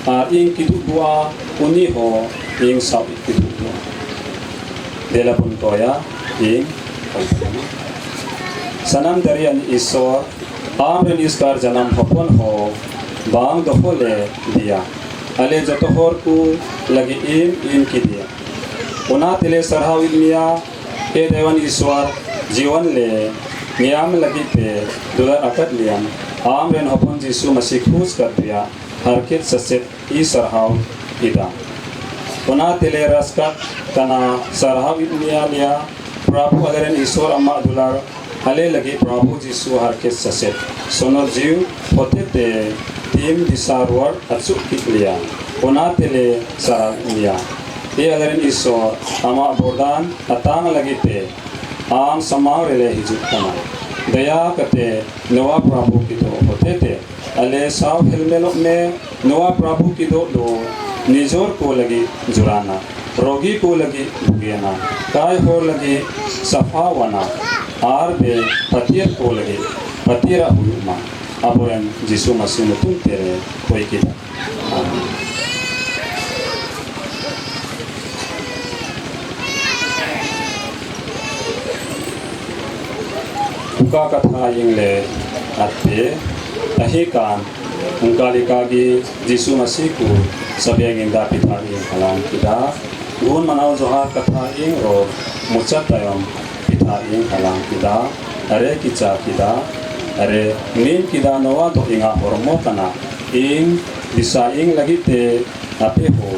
a ing kidu dua uni ho ing sau kidu dua dela pun toya ing sanam darian isor amren iskar janam hopon ho bang dohole dia ale jatohor ku lagi in kidia una tele sarhawid mia e dewan iswar जीवन ले नियम लगी पे दुला अकद Liam आम rain हपन जीसु मसीह खुश कर दिया हर कित ससेत ई सरहाव इदा उना तिले रसकत तना सरहाव लिया प्रभु अदरन ईश्वर अम्मा दुलार हले लगी प्रभु जीसु हर कित ससेत सोनो जीव होते ते टीम दिसारवर अचुक कित लिया उना तिले सरहाव लिया ये अदरन ईश्वर अम्मा बोर्डान अतांग लगी पे आम समाव रेले हिजुक कना दया कते नवा प्रभु की दो होते थे अले साव हिलमेलो में नवा प्रभु की दो निजोर को लगी जुराना रोगी को लगी भुगियाना काय हो लगी सफावना आर बे पतियर को लगी पतिरा हुमा अबुरन जिसु मसीह ने तुम तेरे कोई की उनका कथा यिंगले आते अहिकान उनका लिकागी जिसु मसीह को सभी इंदा पिता इन हलान किदा गुण मनाओ जोहार कथा इन रो मुचत तयम पिता इन हलान किदा अरे किचा किदा अरे मीन किदा नवा तो इंगा hormo kana ing bisa ing lagi te ape ho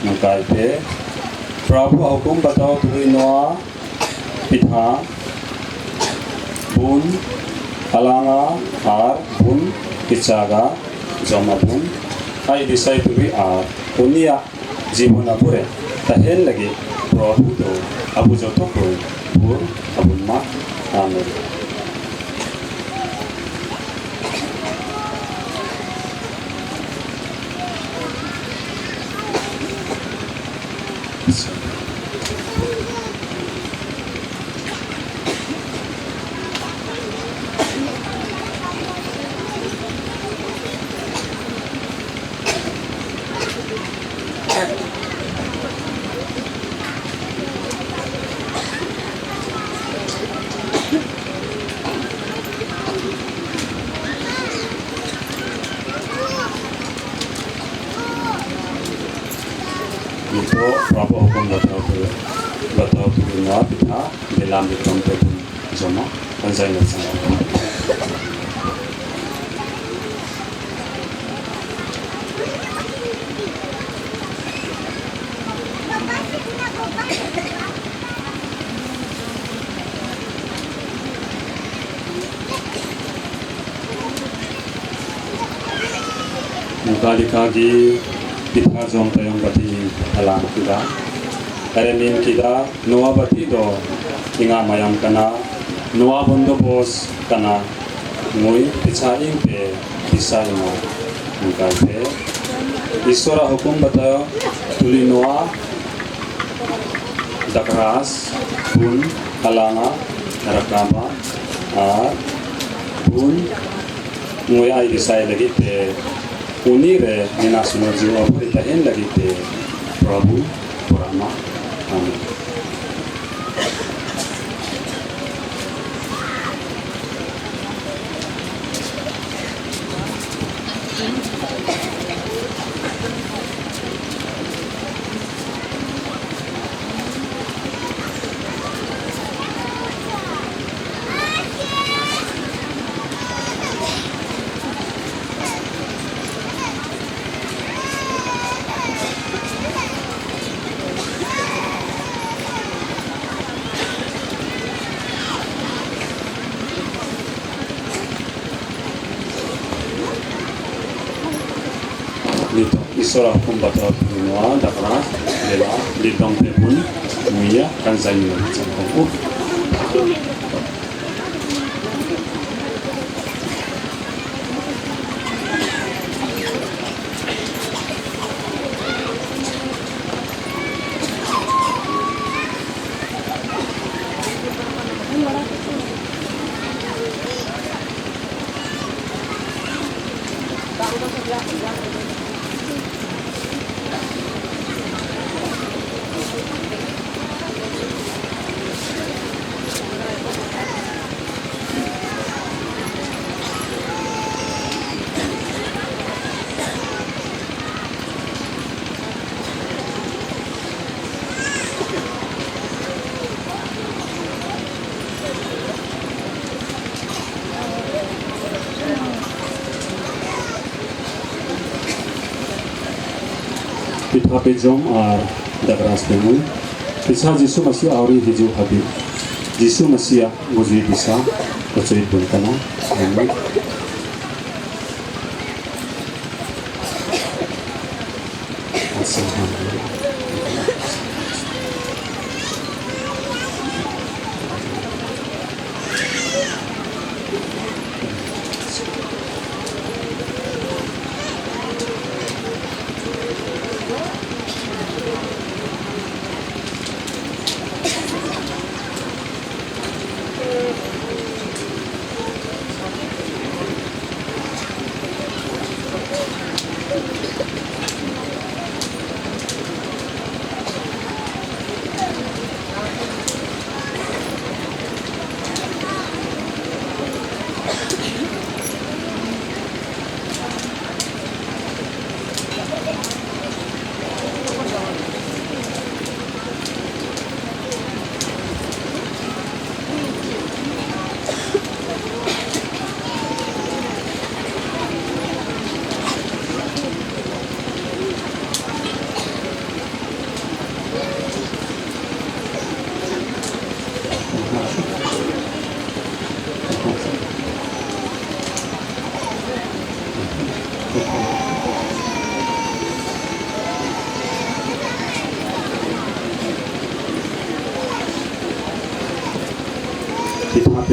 उनका पे प्रभु हुकुम बताओ तुई नवा पिता bun alanga ar bun kicaga joma bun ai disai tubi ar unia jibon apure tahel lagi prohu to abu joto ko bur abun ma amen Itu Prabu hukum batau tu ina pita dalam di tempat pun joma anjay ngasang. Muka dikagi kita jom tayong bati alam kita. Karemin kita nuwa bati do inga mayam kana nuwa bondo bos kana ngui pichaing pe bisa mo muka pe isora hukum batayo tuli nuwa dakras pun alanga rakama pun ngui ay disay lagi pe unire minasuno jiwa peritahin lagi te Prabu Purama. Amin. Dito isora hukum batau nuwa dakra dela lidong pun muya kan zanyo sangkong Pita pejom ar dakras pemu Pisa Jisu masih auri hiju habib Jisu masih mujui bisa Ucuit pun kana Amin.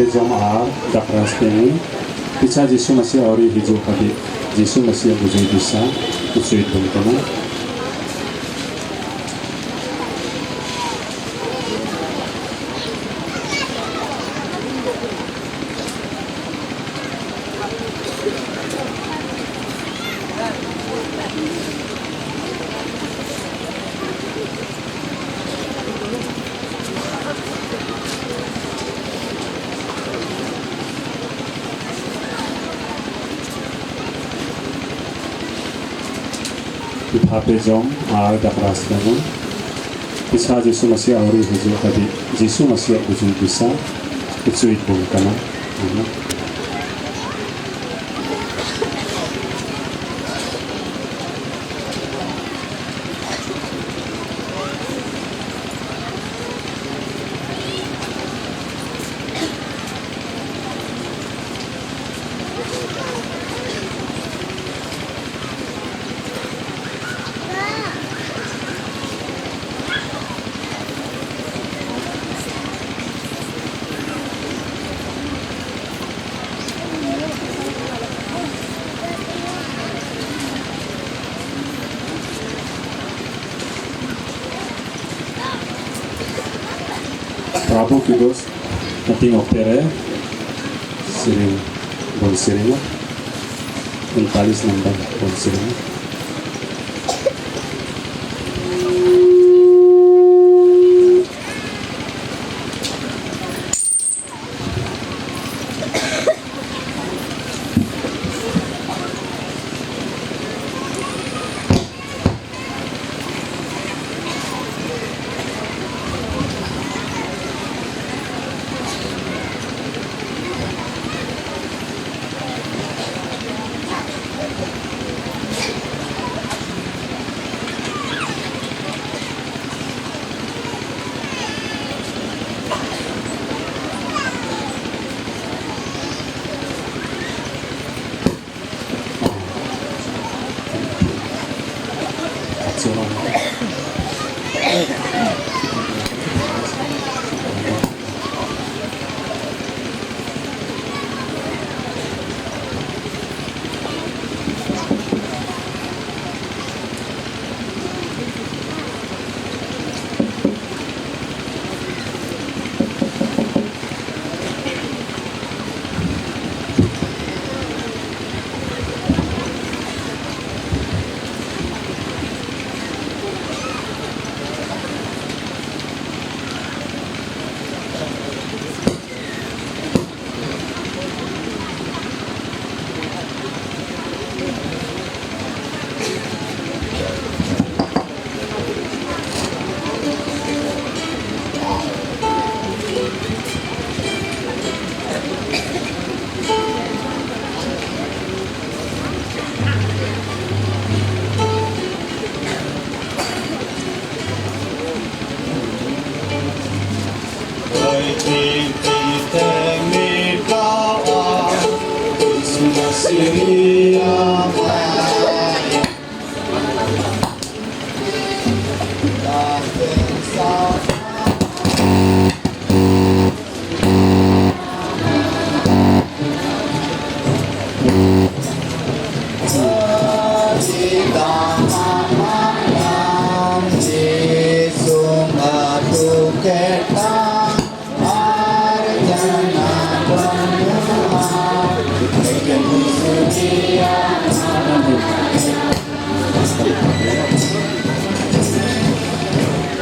Jamaah dakras ini Pisa Jisu masih auri hiju habib Jisu masih mujui bisa Ucuit pun kana hape jom dakras namun bisa Yesus Masih auri hiju tadi Yesus Masih ujung bisa itu bung kana Prabu Kudus nating oktere siring bon siring untalis nambah bon siring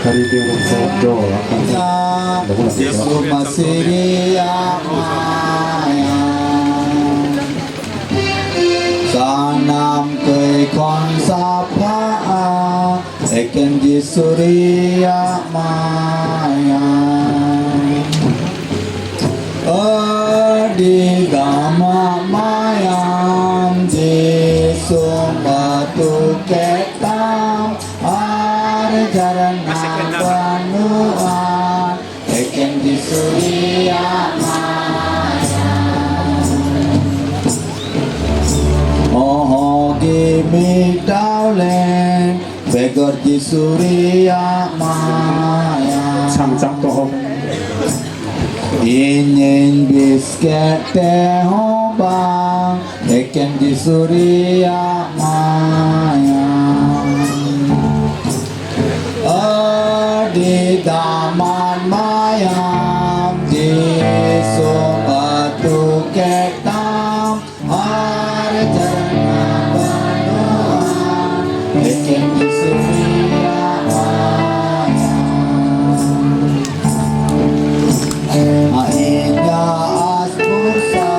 Hari dia orang do akan Yesus Masih dia maya Sanam kei kon sapa Eken di Surya maya Di gama mayam di sumbatu ketam Jarana panuan Eken di Surya maya Oh gimi daulen Begor di Surya maya samjak toh Ingin bisket teh bang Eken di Surya maya Di daman mayam Di sumbatu ketam Arjana banuan Eken di Surya maya Ainda aspursa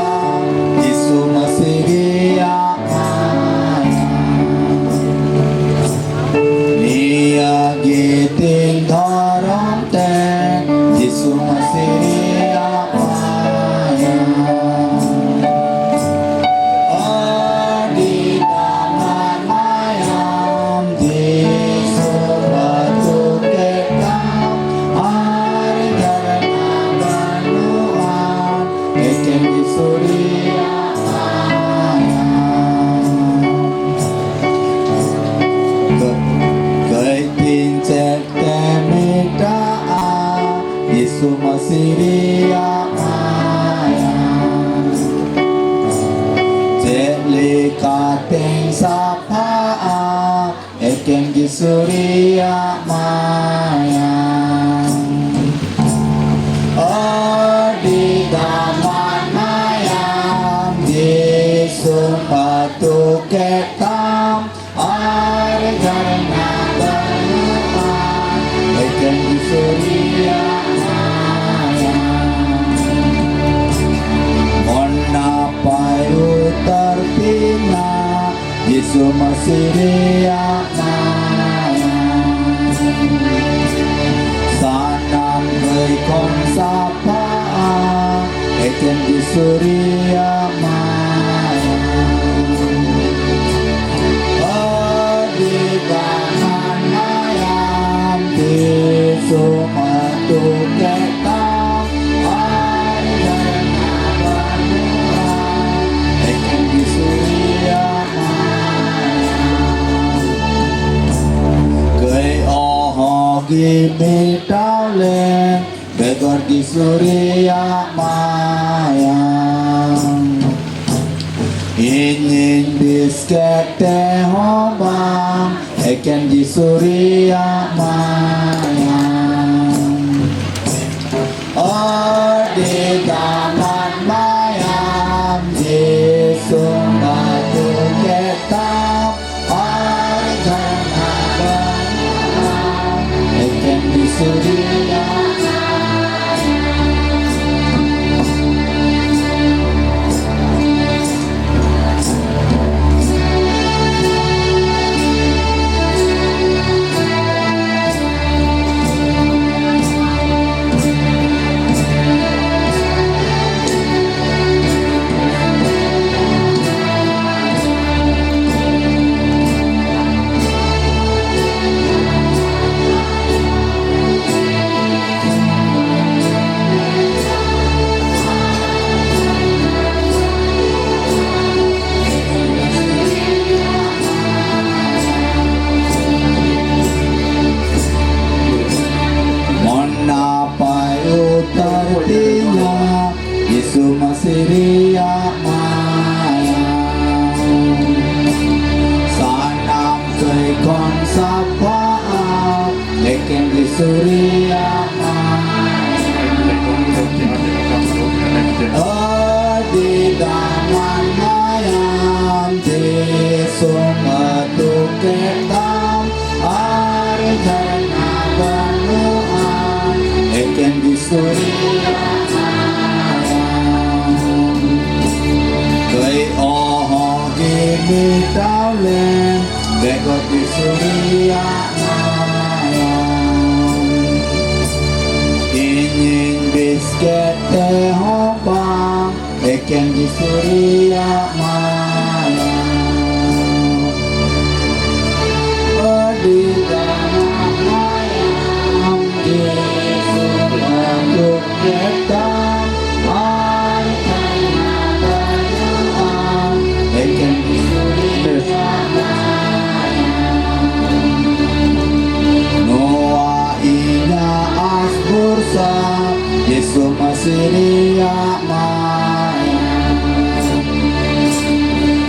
Yesus Masih dia maya likating sa paa eken gisuriya mayang di daman mayang di sumpatu ketam arjan nabanuan eken gisuriya Payu terpina Yesus masih riak mayang Sanam keikon sapa Eken di surya mayang Di tangan mayang Di sumatu ketang Gimi taulen begor di surya mayang ingin bisket teh hobang eken di surya mayang di taman mayang di sumbatu ketang Surya Yesus masih riak mayang Sanam keikon sapa Eken di surya mayang Di daman mayang Di sumbatu ketang Arjana banuan Eken di surya Gimi taulen begot di surya mayang ingin bisket teh hobang eken di surya mayang di dalam mayang di sumbatu ketang Yesus masih riak mayang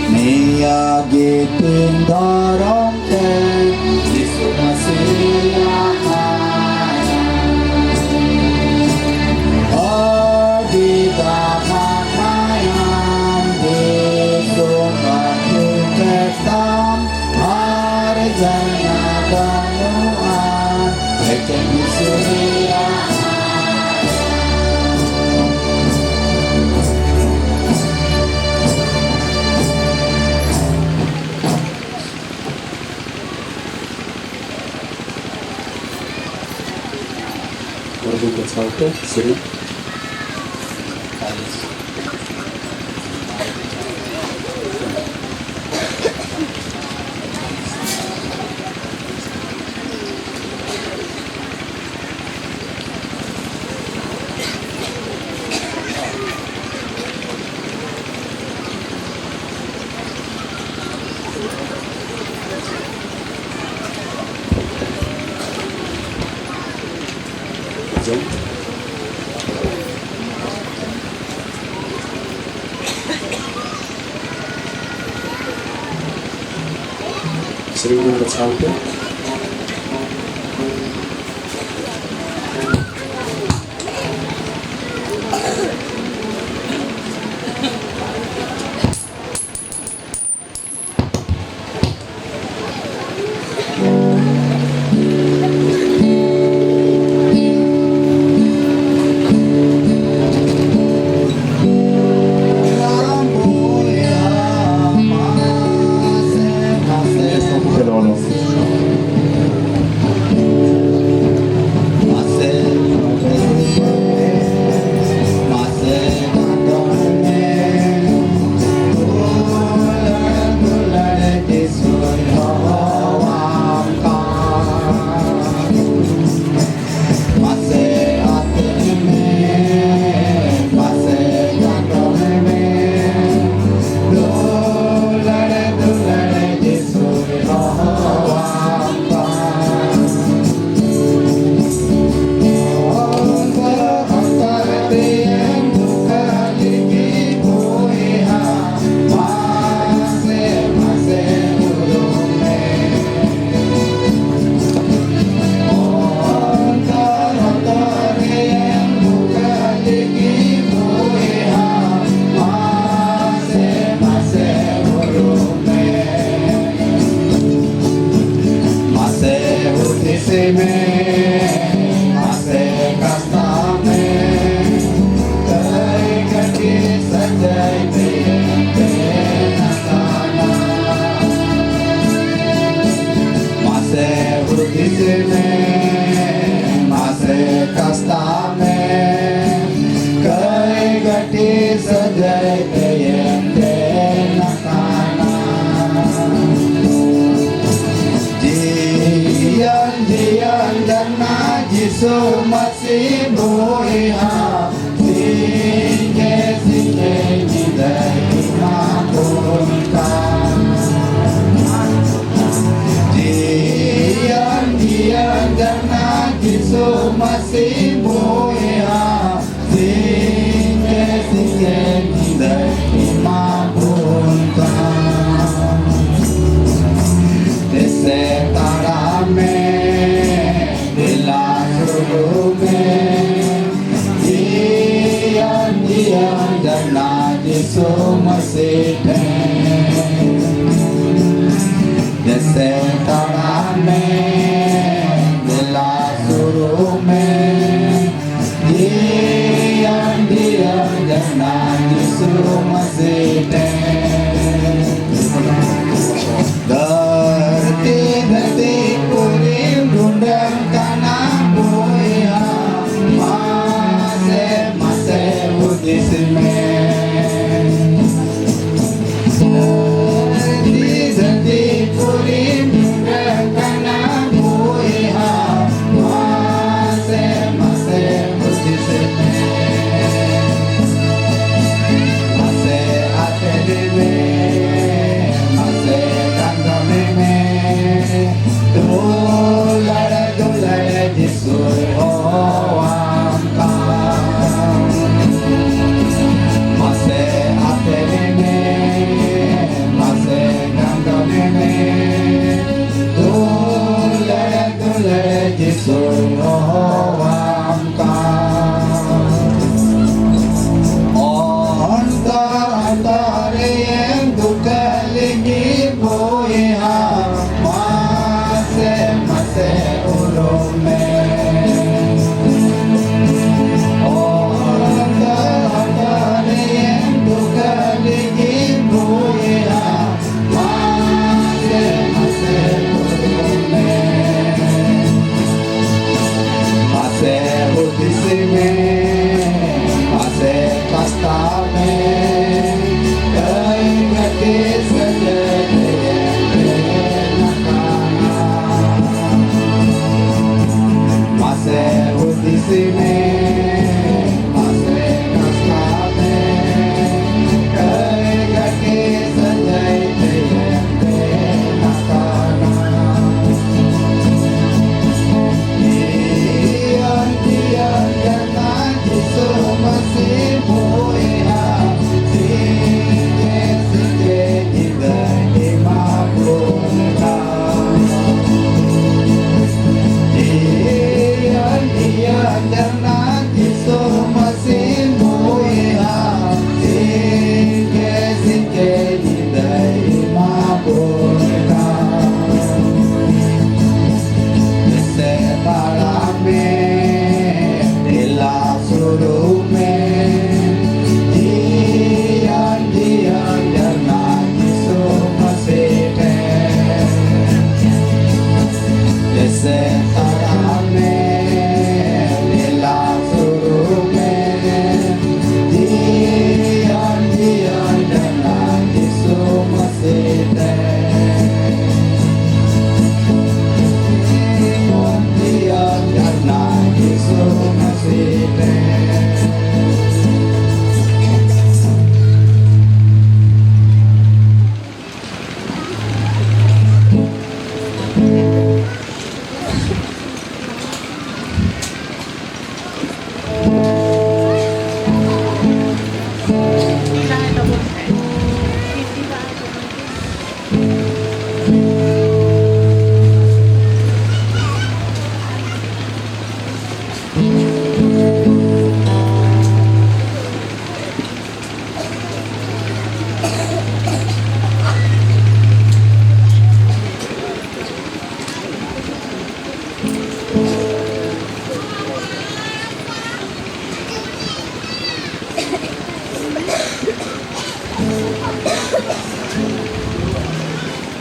Nia giting dorong teh Yesus masih riak mayang di taman mayang Di sumbatu ketang Arjana banuan Eken di surya Berbuka salto, seri. Jom. sering bersama tu.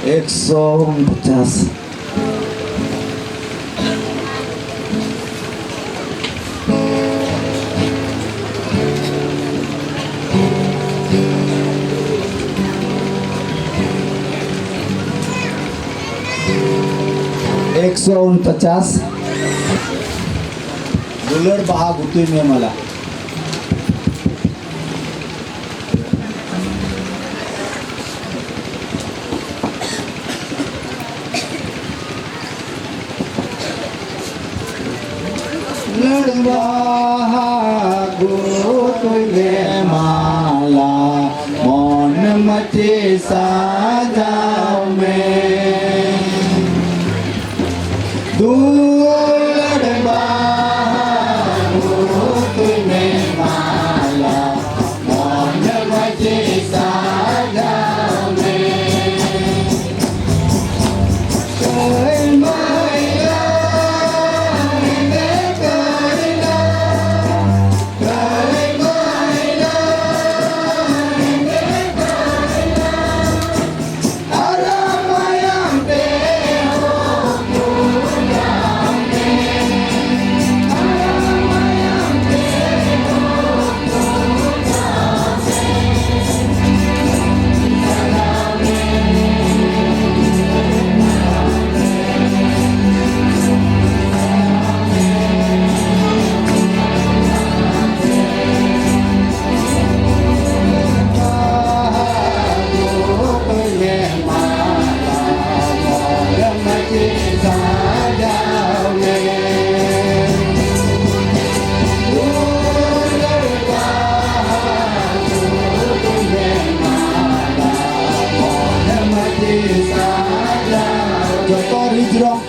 150. $150. Dollar बहा गुतुय में मला लड़वा गुतुय में माला मन मचे साजाओ में लड़वा गुतुय में माला मन मचे साजाओ में कोई माया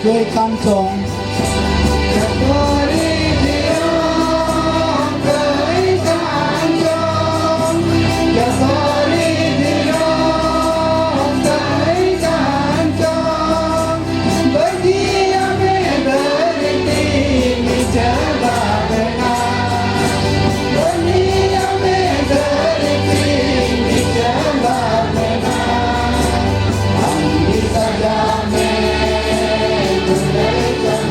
Kue kantong Hãy subscribe cho kênh Ghiền Mì Gõ để không bỏ lỡ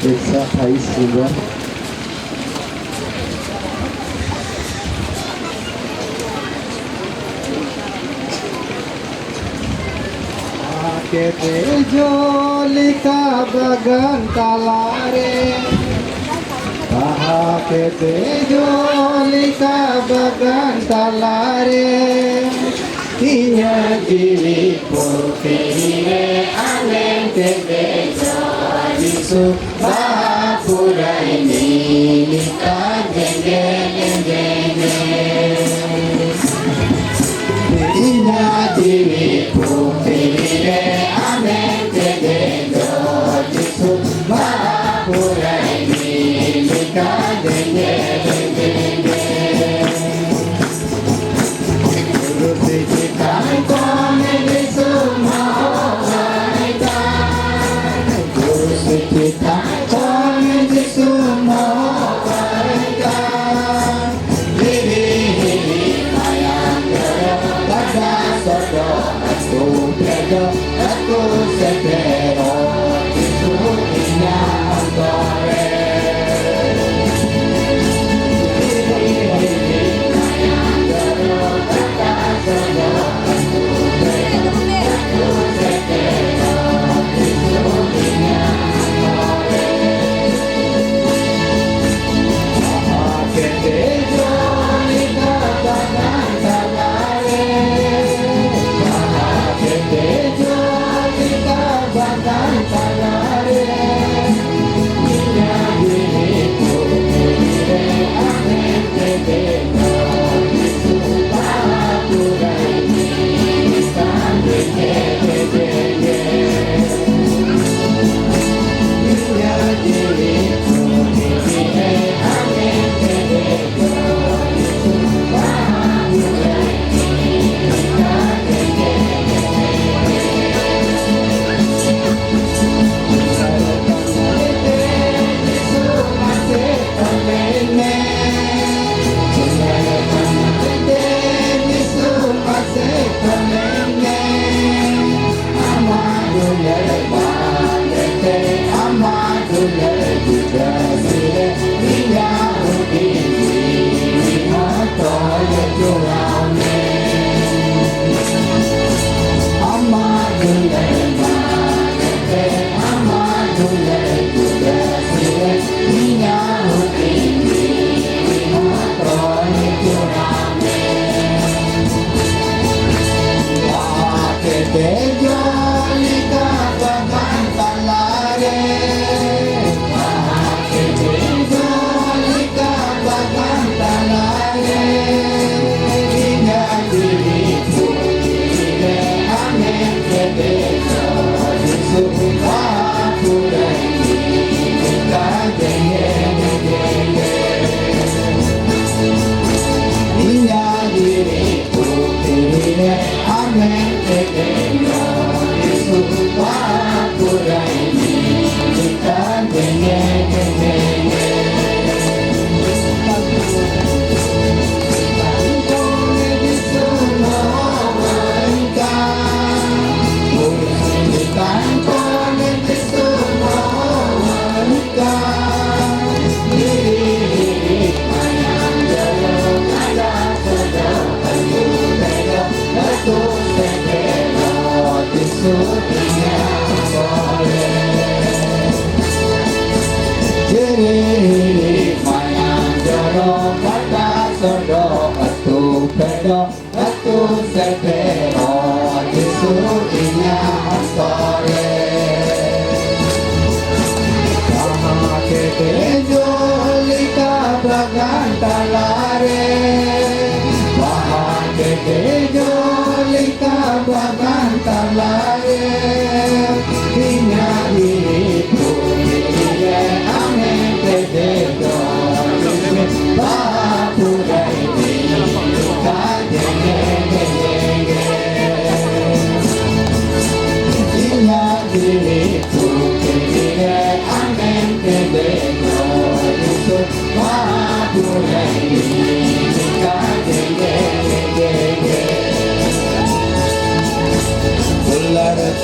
Desa Thais juga. Kete jolika bagan talare, kete jolika bagan talare, iya diri putire anen kete jolisu bahapura ini nikah jeng Ina diri putire amen kede jodisu mahapura ini nikah denge Guru pijikan kone disu mahoraita Guru pijikan kone disu mahoraita Aku sepero itu inya antore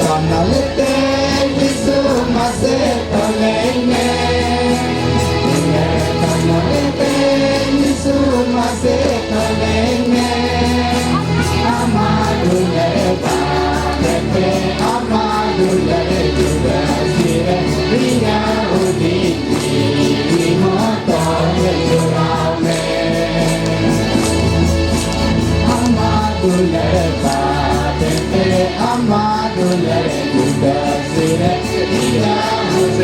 Kanalete bisu masih tolengnya Hãy subscribe cho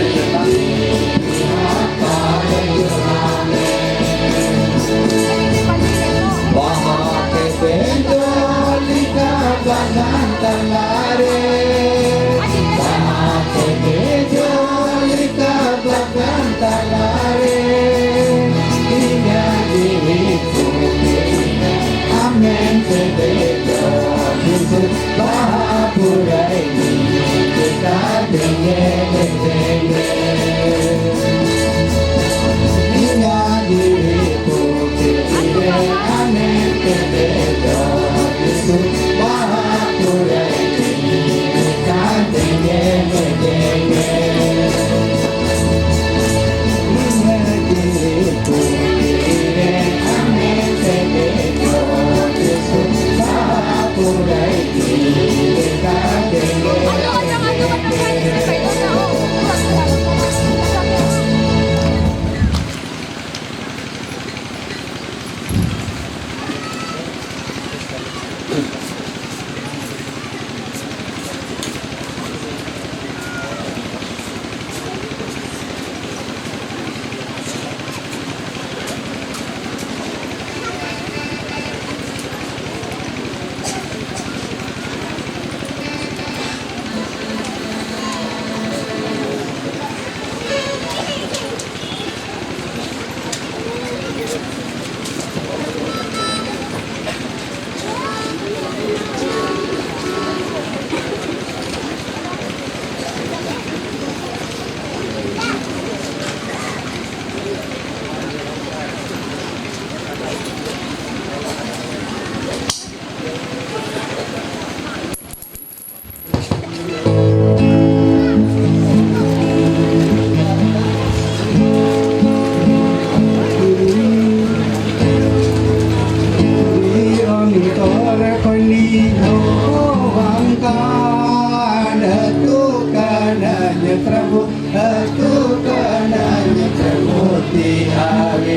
kênh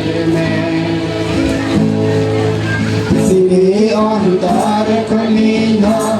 Ghiền Mì Gõ để không bỏ lỡ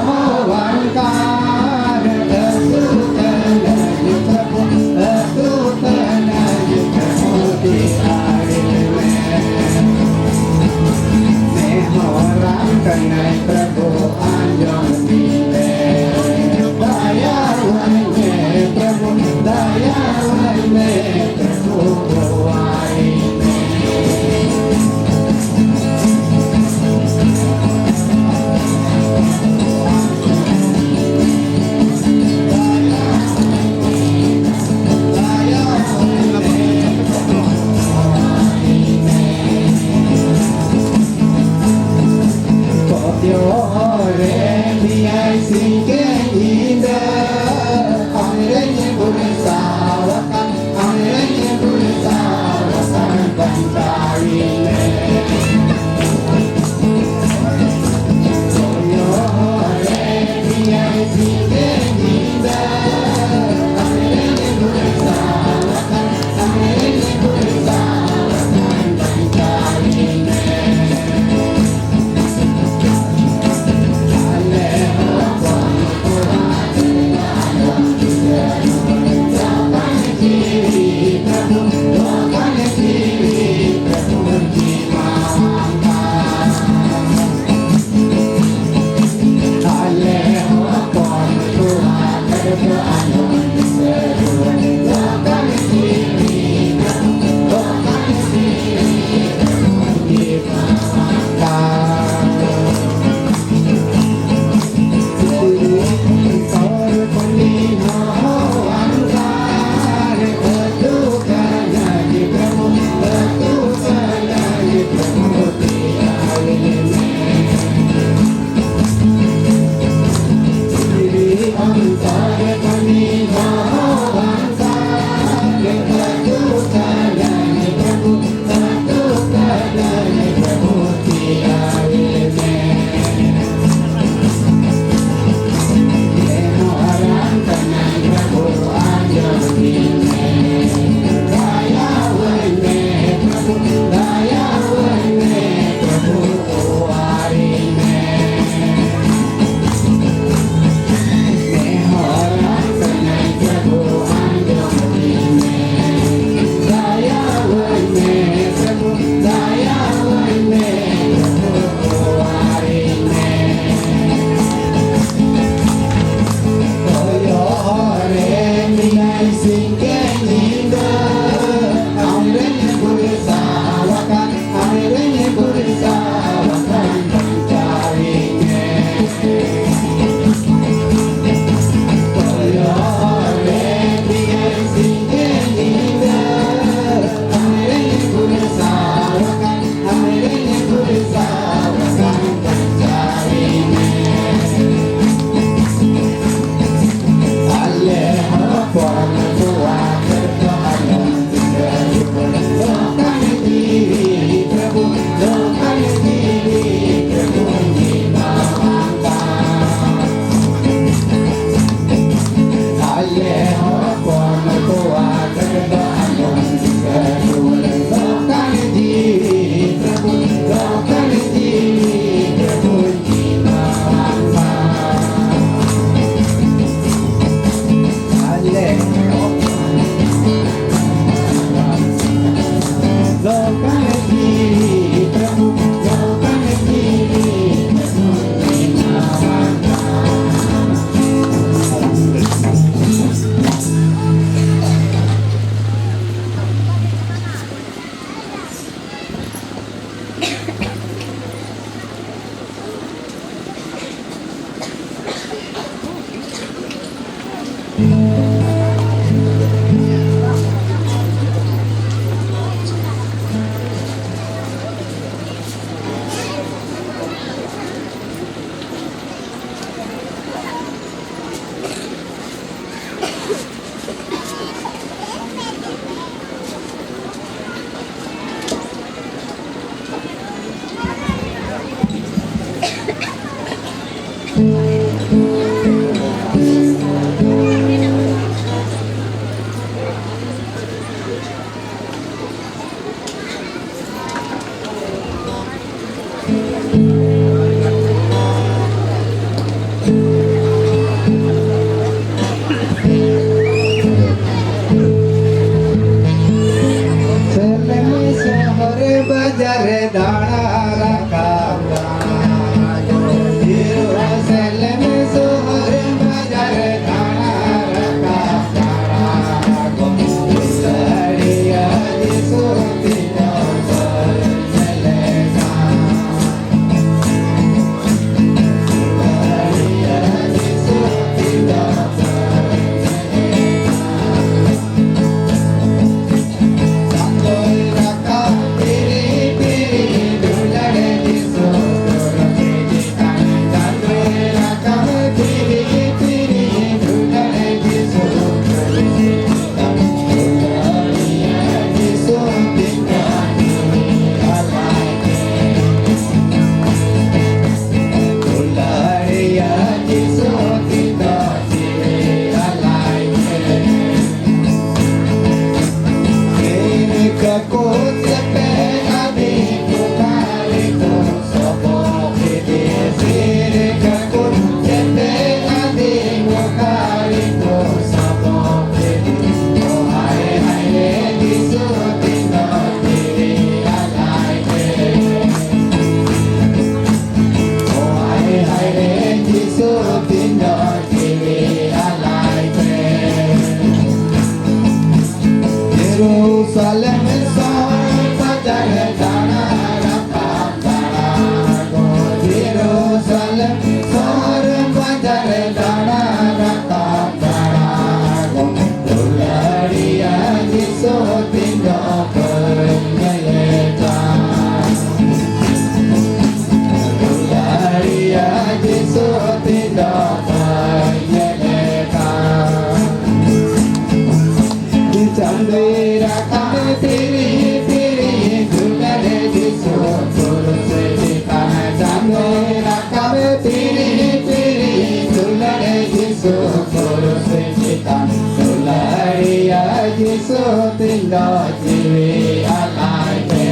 tinggal diri alai te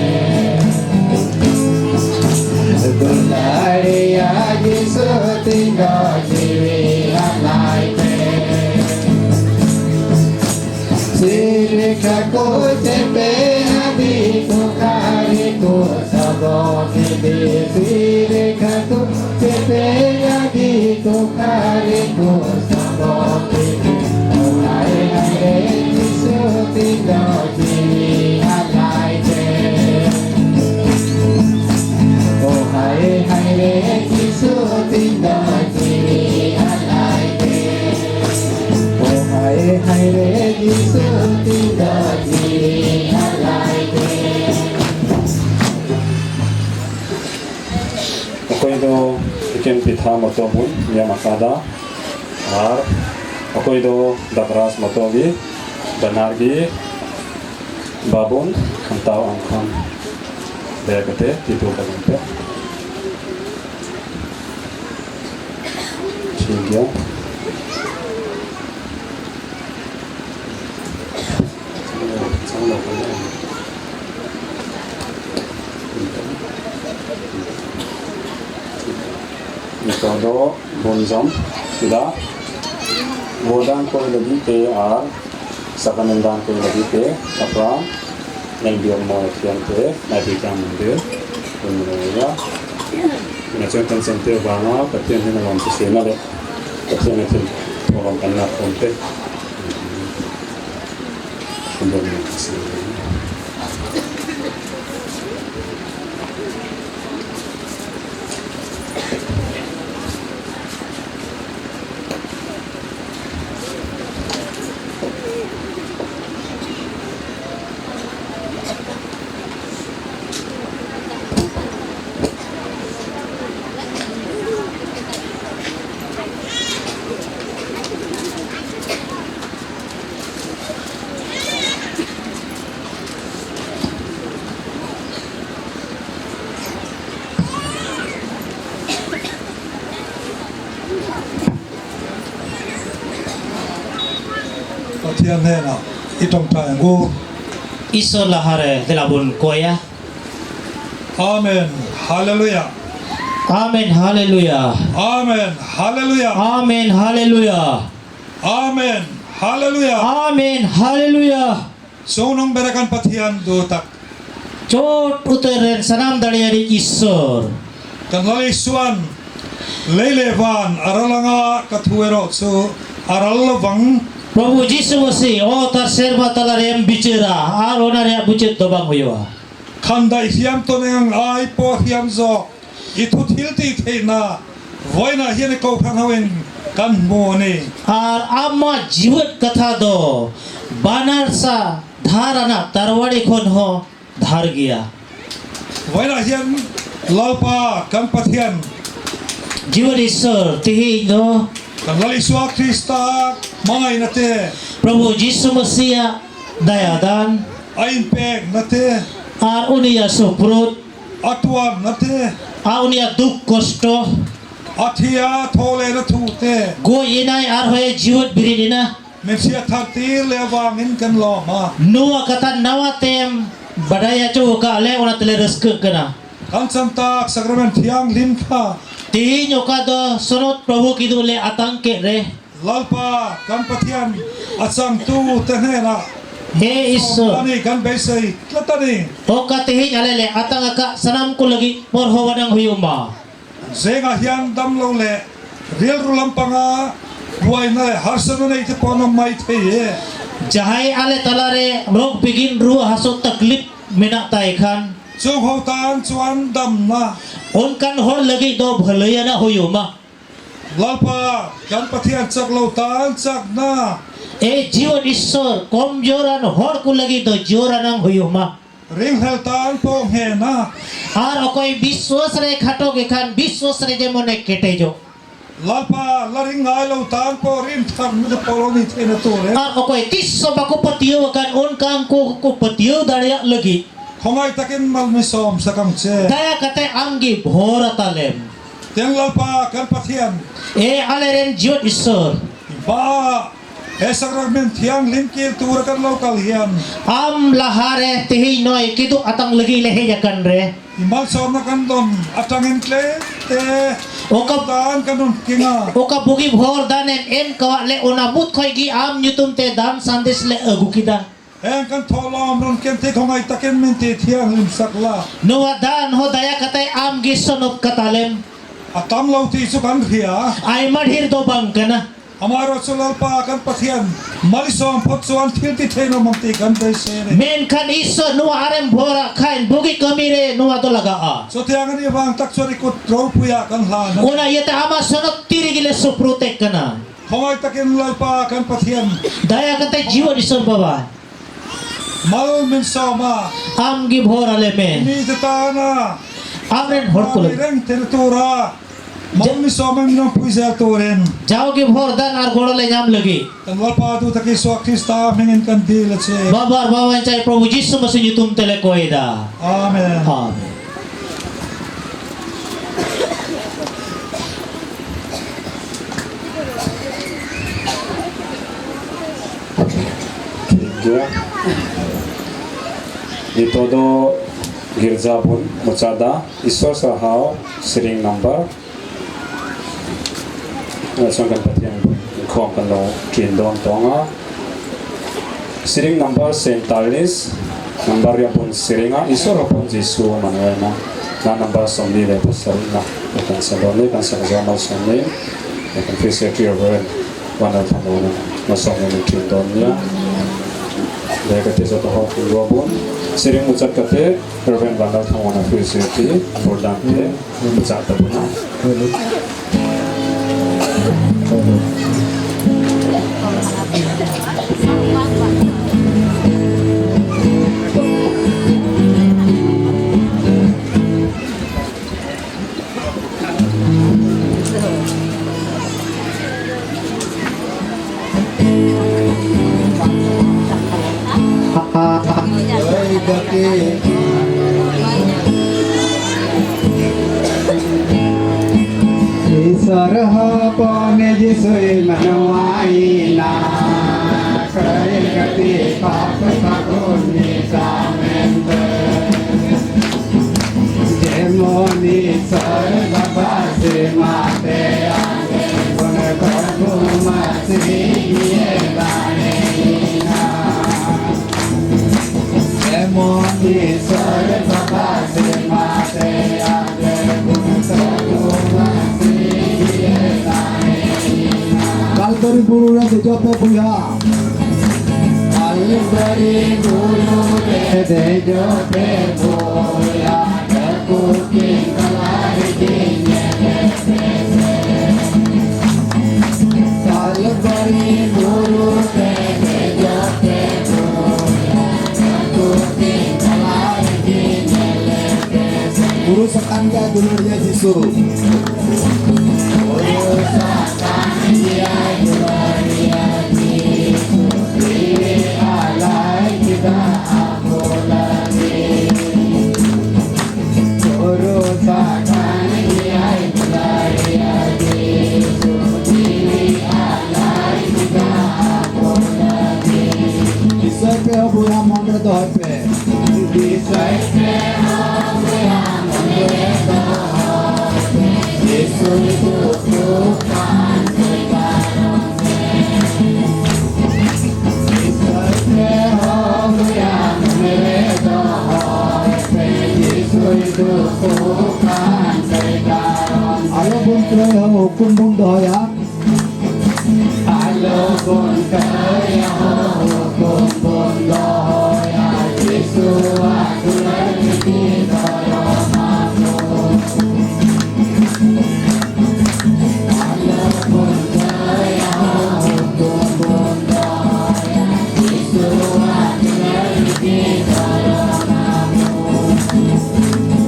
Tulai ya Yesus tinggal diri alai te Sirikaku cepe hatiku kariku sabok ini Sirikaku cepe hatiku kariku sabok ini Hai hai Yesus tinggal diri alai te Oh hai hai Yesus tinggal diri alai te Oh hai hai Yesus tinggal diri alai te Okoy do ikin pitha motomun ya makada ar okoy do dabras motogi banargi babun kantau angkam dayakate titu kalante Chingyo Ito bonjam sudah bodan ko lagi ke ar sakanandan ko lagi ke apa yang dia mau kian ke nanti jam dia kemudian macam konsentri bana katian ini dalam sistem ada katian itu orang anak kontek kemudian Tiyan na itong tayo. Iso lahare delabun koya. Amen. Hallelujah. Amen haleluya. Amen. Hallelujah. Amen haleluya. Amen. Hallelujah. Amen haleluya. So nung berakan patian do tak Chot uteren sanam dari Isor. kan lalisuan lelevan aralanga katuero so aralavang Prabhu Jisu Masih oh tar serba talarem bicara ar onare bucet dobang huyo. kanda hiam to nang ai po hiam zo itu tilti theina voina hian ko khanawin kan mo ne Ar amma jiwat katha do banarsa dharana tarwadi khon ho dhar gaya. voina hian lalpa kan pathian Jiwat Isor tihi do kan laiswa krista mai nate Prabhu Jisu Masih dayadan ain pek nate ar unia suprut atwa nate ar unia duk kosto athia thole na thu te go inai ar hoye jiwat biridina mesia thati lewangin kan lo ma nuwa kata nawa tem badaya chu ka le ona tele raska kana kan santak sakramen thiang lim kha tihi nyoka do sonot Prabhu kidule atangke re lalpa kan pathian asam tu tenena he Isor ani kan besai latani oka tihi alele atangaka sanam ko lagi por howadang huyuma zenga hian dam lo le real rulampanga buai na harsana nei te pono mai the ye jahai ale talare rok begin ru haso taklif menak taikhan chung ho tan chuan dam na onkan hor lagi do bhalaya na huyuma lalpa kan pathian chak lo tan chak na e jiwan Isor komjoran hor ko lagi do joranang huyuma ring hel tan po he na ar okoi biswas re khato ke khan biswas re jemone ketejo lalpa laring ngai lo tan po rin tham na poloni the na to le ar okoi tisso bako patio kan onkang ko patio darya lagi khongai takin mal mi som sakam che daya kate anggi bhora talem teng lalpa kan pathian e aleren jiwan Isor ba Esakrament yang limkil turakan lokal hian. Am lahare tihi noy kitu atang lagi lehe yakan re. Imal sauna kandon atangin kle te Oka daan kandon kinga. oka bugi bhor danen en kawa le onabut khoi gi am nyutum te dan sandes le agu kita. En kan tolom ron kente kongai taken mente thiang lim sakla. Nuwa dan ho daya katay am gi sonop katalem. Atam lauti sukan khia. Ay madhir do bang kana. Amaro sulal pa akan pathian. Malisom potsuan tilti theno mamti gandai sere. Men kan iso nuwa arem bhora khain bugi kamire nuwa do laga a. So tiangan ni bang tak sori kut rol puya kan la. Una yete ama sonop tiri gile suprotek kana. Kongai taken lal pa akan pathian. Daya katay jiwa dison baba. Mal min sama. Am gi bhora le men. Ni tetana. Amren hortul. Reng teritura. Mal min sama min puisa toren. Jao gi bhor dan ar godo le nyam lagi. Tanwal pa tu taki so Krista mengin kan dil che. Babar bawan cai Prabhu Jisu masih yutum tele koida. Amen. Amen. Tiga. Di todo girja pun mucada Isor sahau sering number. Nasangkan patian kong kalau kindon tonga. Sering number 47 number yang pun seringa Isor pun Yesus manuelna. Na number somni le pasal na. Kan sadone kan sama somni. Kan fisi clear word. Wana thamona. Masomni kindonnya. Daya kate sa toho pun sering ucap kate Reverend Bandar Thamona Fisi Bordang te ucap tabuna. Jai Bhakti ईश्वर हो पौने जिसुई मनवाई ना करे गति पाप सगुनी सामेंद जय Moni sir बाबा से माते आगे गुण प्रभु मस्ती ये गाने ना जय मोनी सर बाबा से माते आगे गुण प्रभु मस्ती Kalpari Guru Ra Dejope Puya Kalpari Guru Re Dejope Puya Terkuki Kalari Dinya Kalpari Guru Re Dejope Puya Terkuki Kalari Dinya Guru Sakanga Guru Ra Jisu Guru Sakanya Gloria Jisu Diri alai kita aku lagi Guru Sakanya Gloria Jisu Diri alai kita aku lagi Isai Pe Puya Mandra Dope Bisa Yesus itu bukan segalanya. Yesus yang meredakan. Yesus itu bukan segalanya. Alo Bun Troya Hukum Bun Doya Alo pun kaya hukum pun doya. Yesus aku lagi doya malu.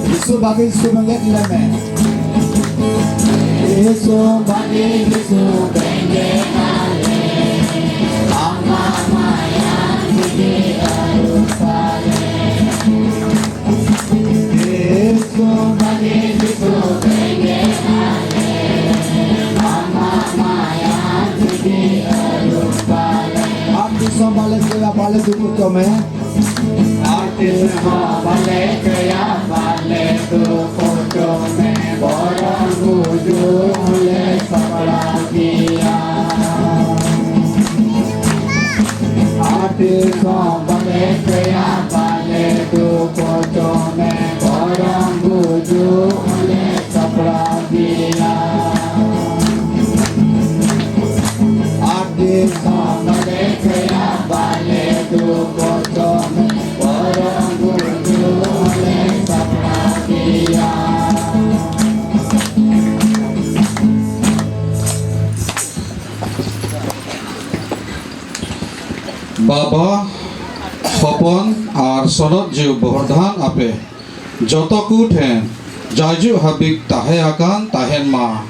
Jisu bagi Jisu menget leme Yesu bagi Yesu benjenale Mama yang di Yerusalem Yesu bagi Yesu benjenale Mama yang di Yerusalem me Artis ho bale kaya bale tu koto me borang buju le sapalakia. Artis ho bale kaya bale tu koto me borang buju le sapalakia. Artis ho bale kaya bale tu koto me borang buju le sapalakia. Baba Hopon ar sonot jiu bordhan ape joto ku then jaju habik tahe akan tahen ma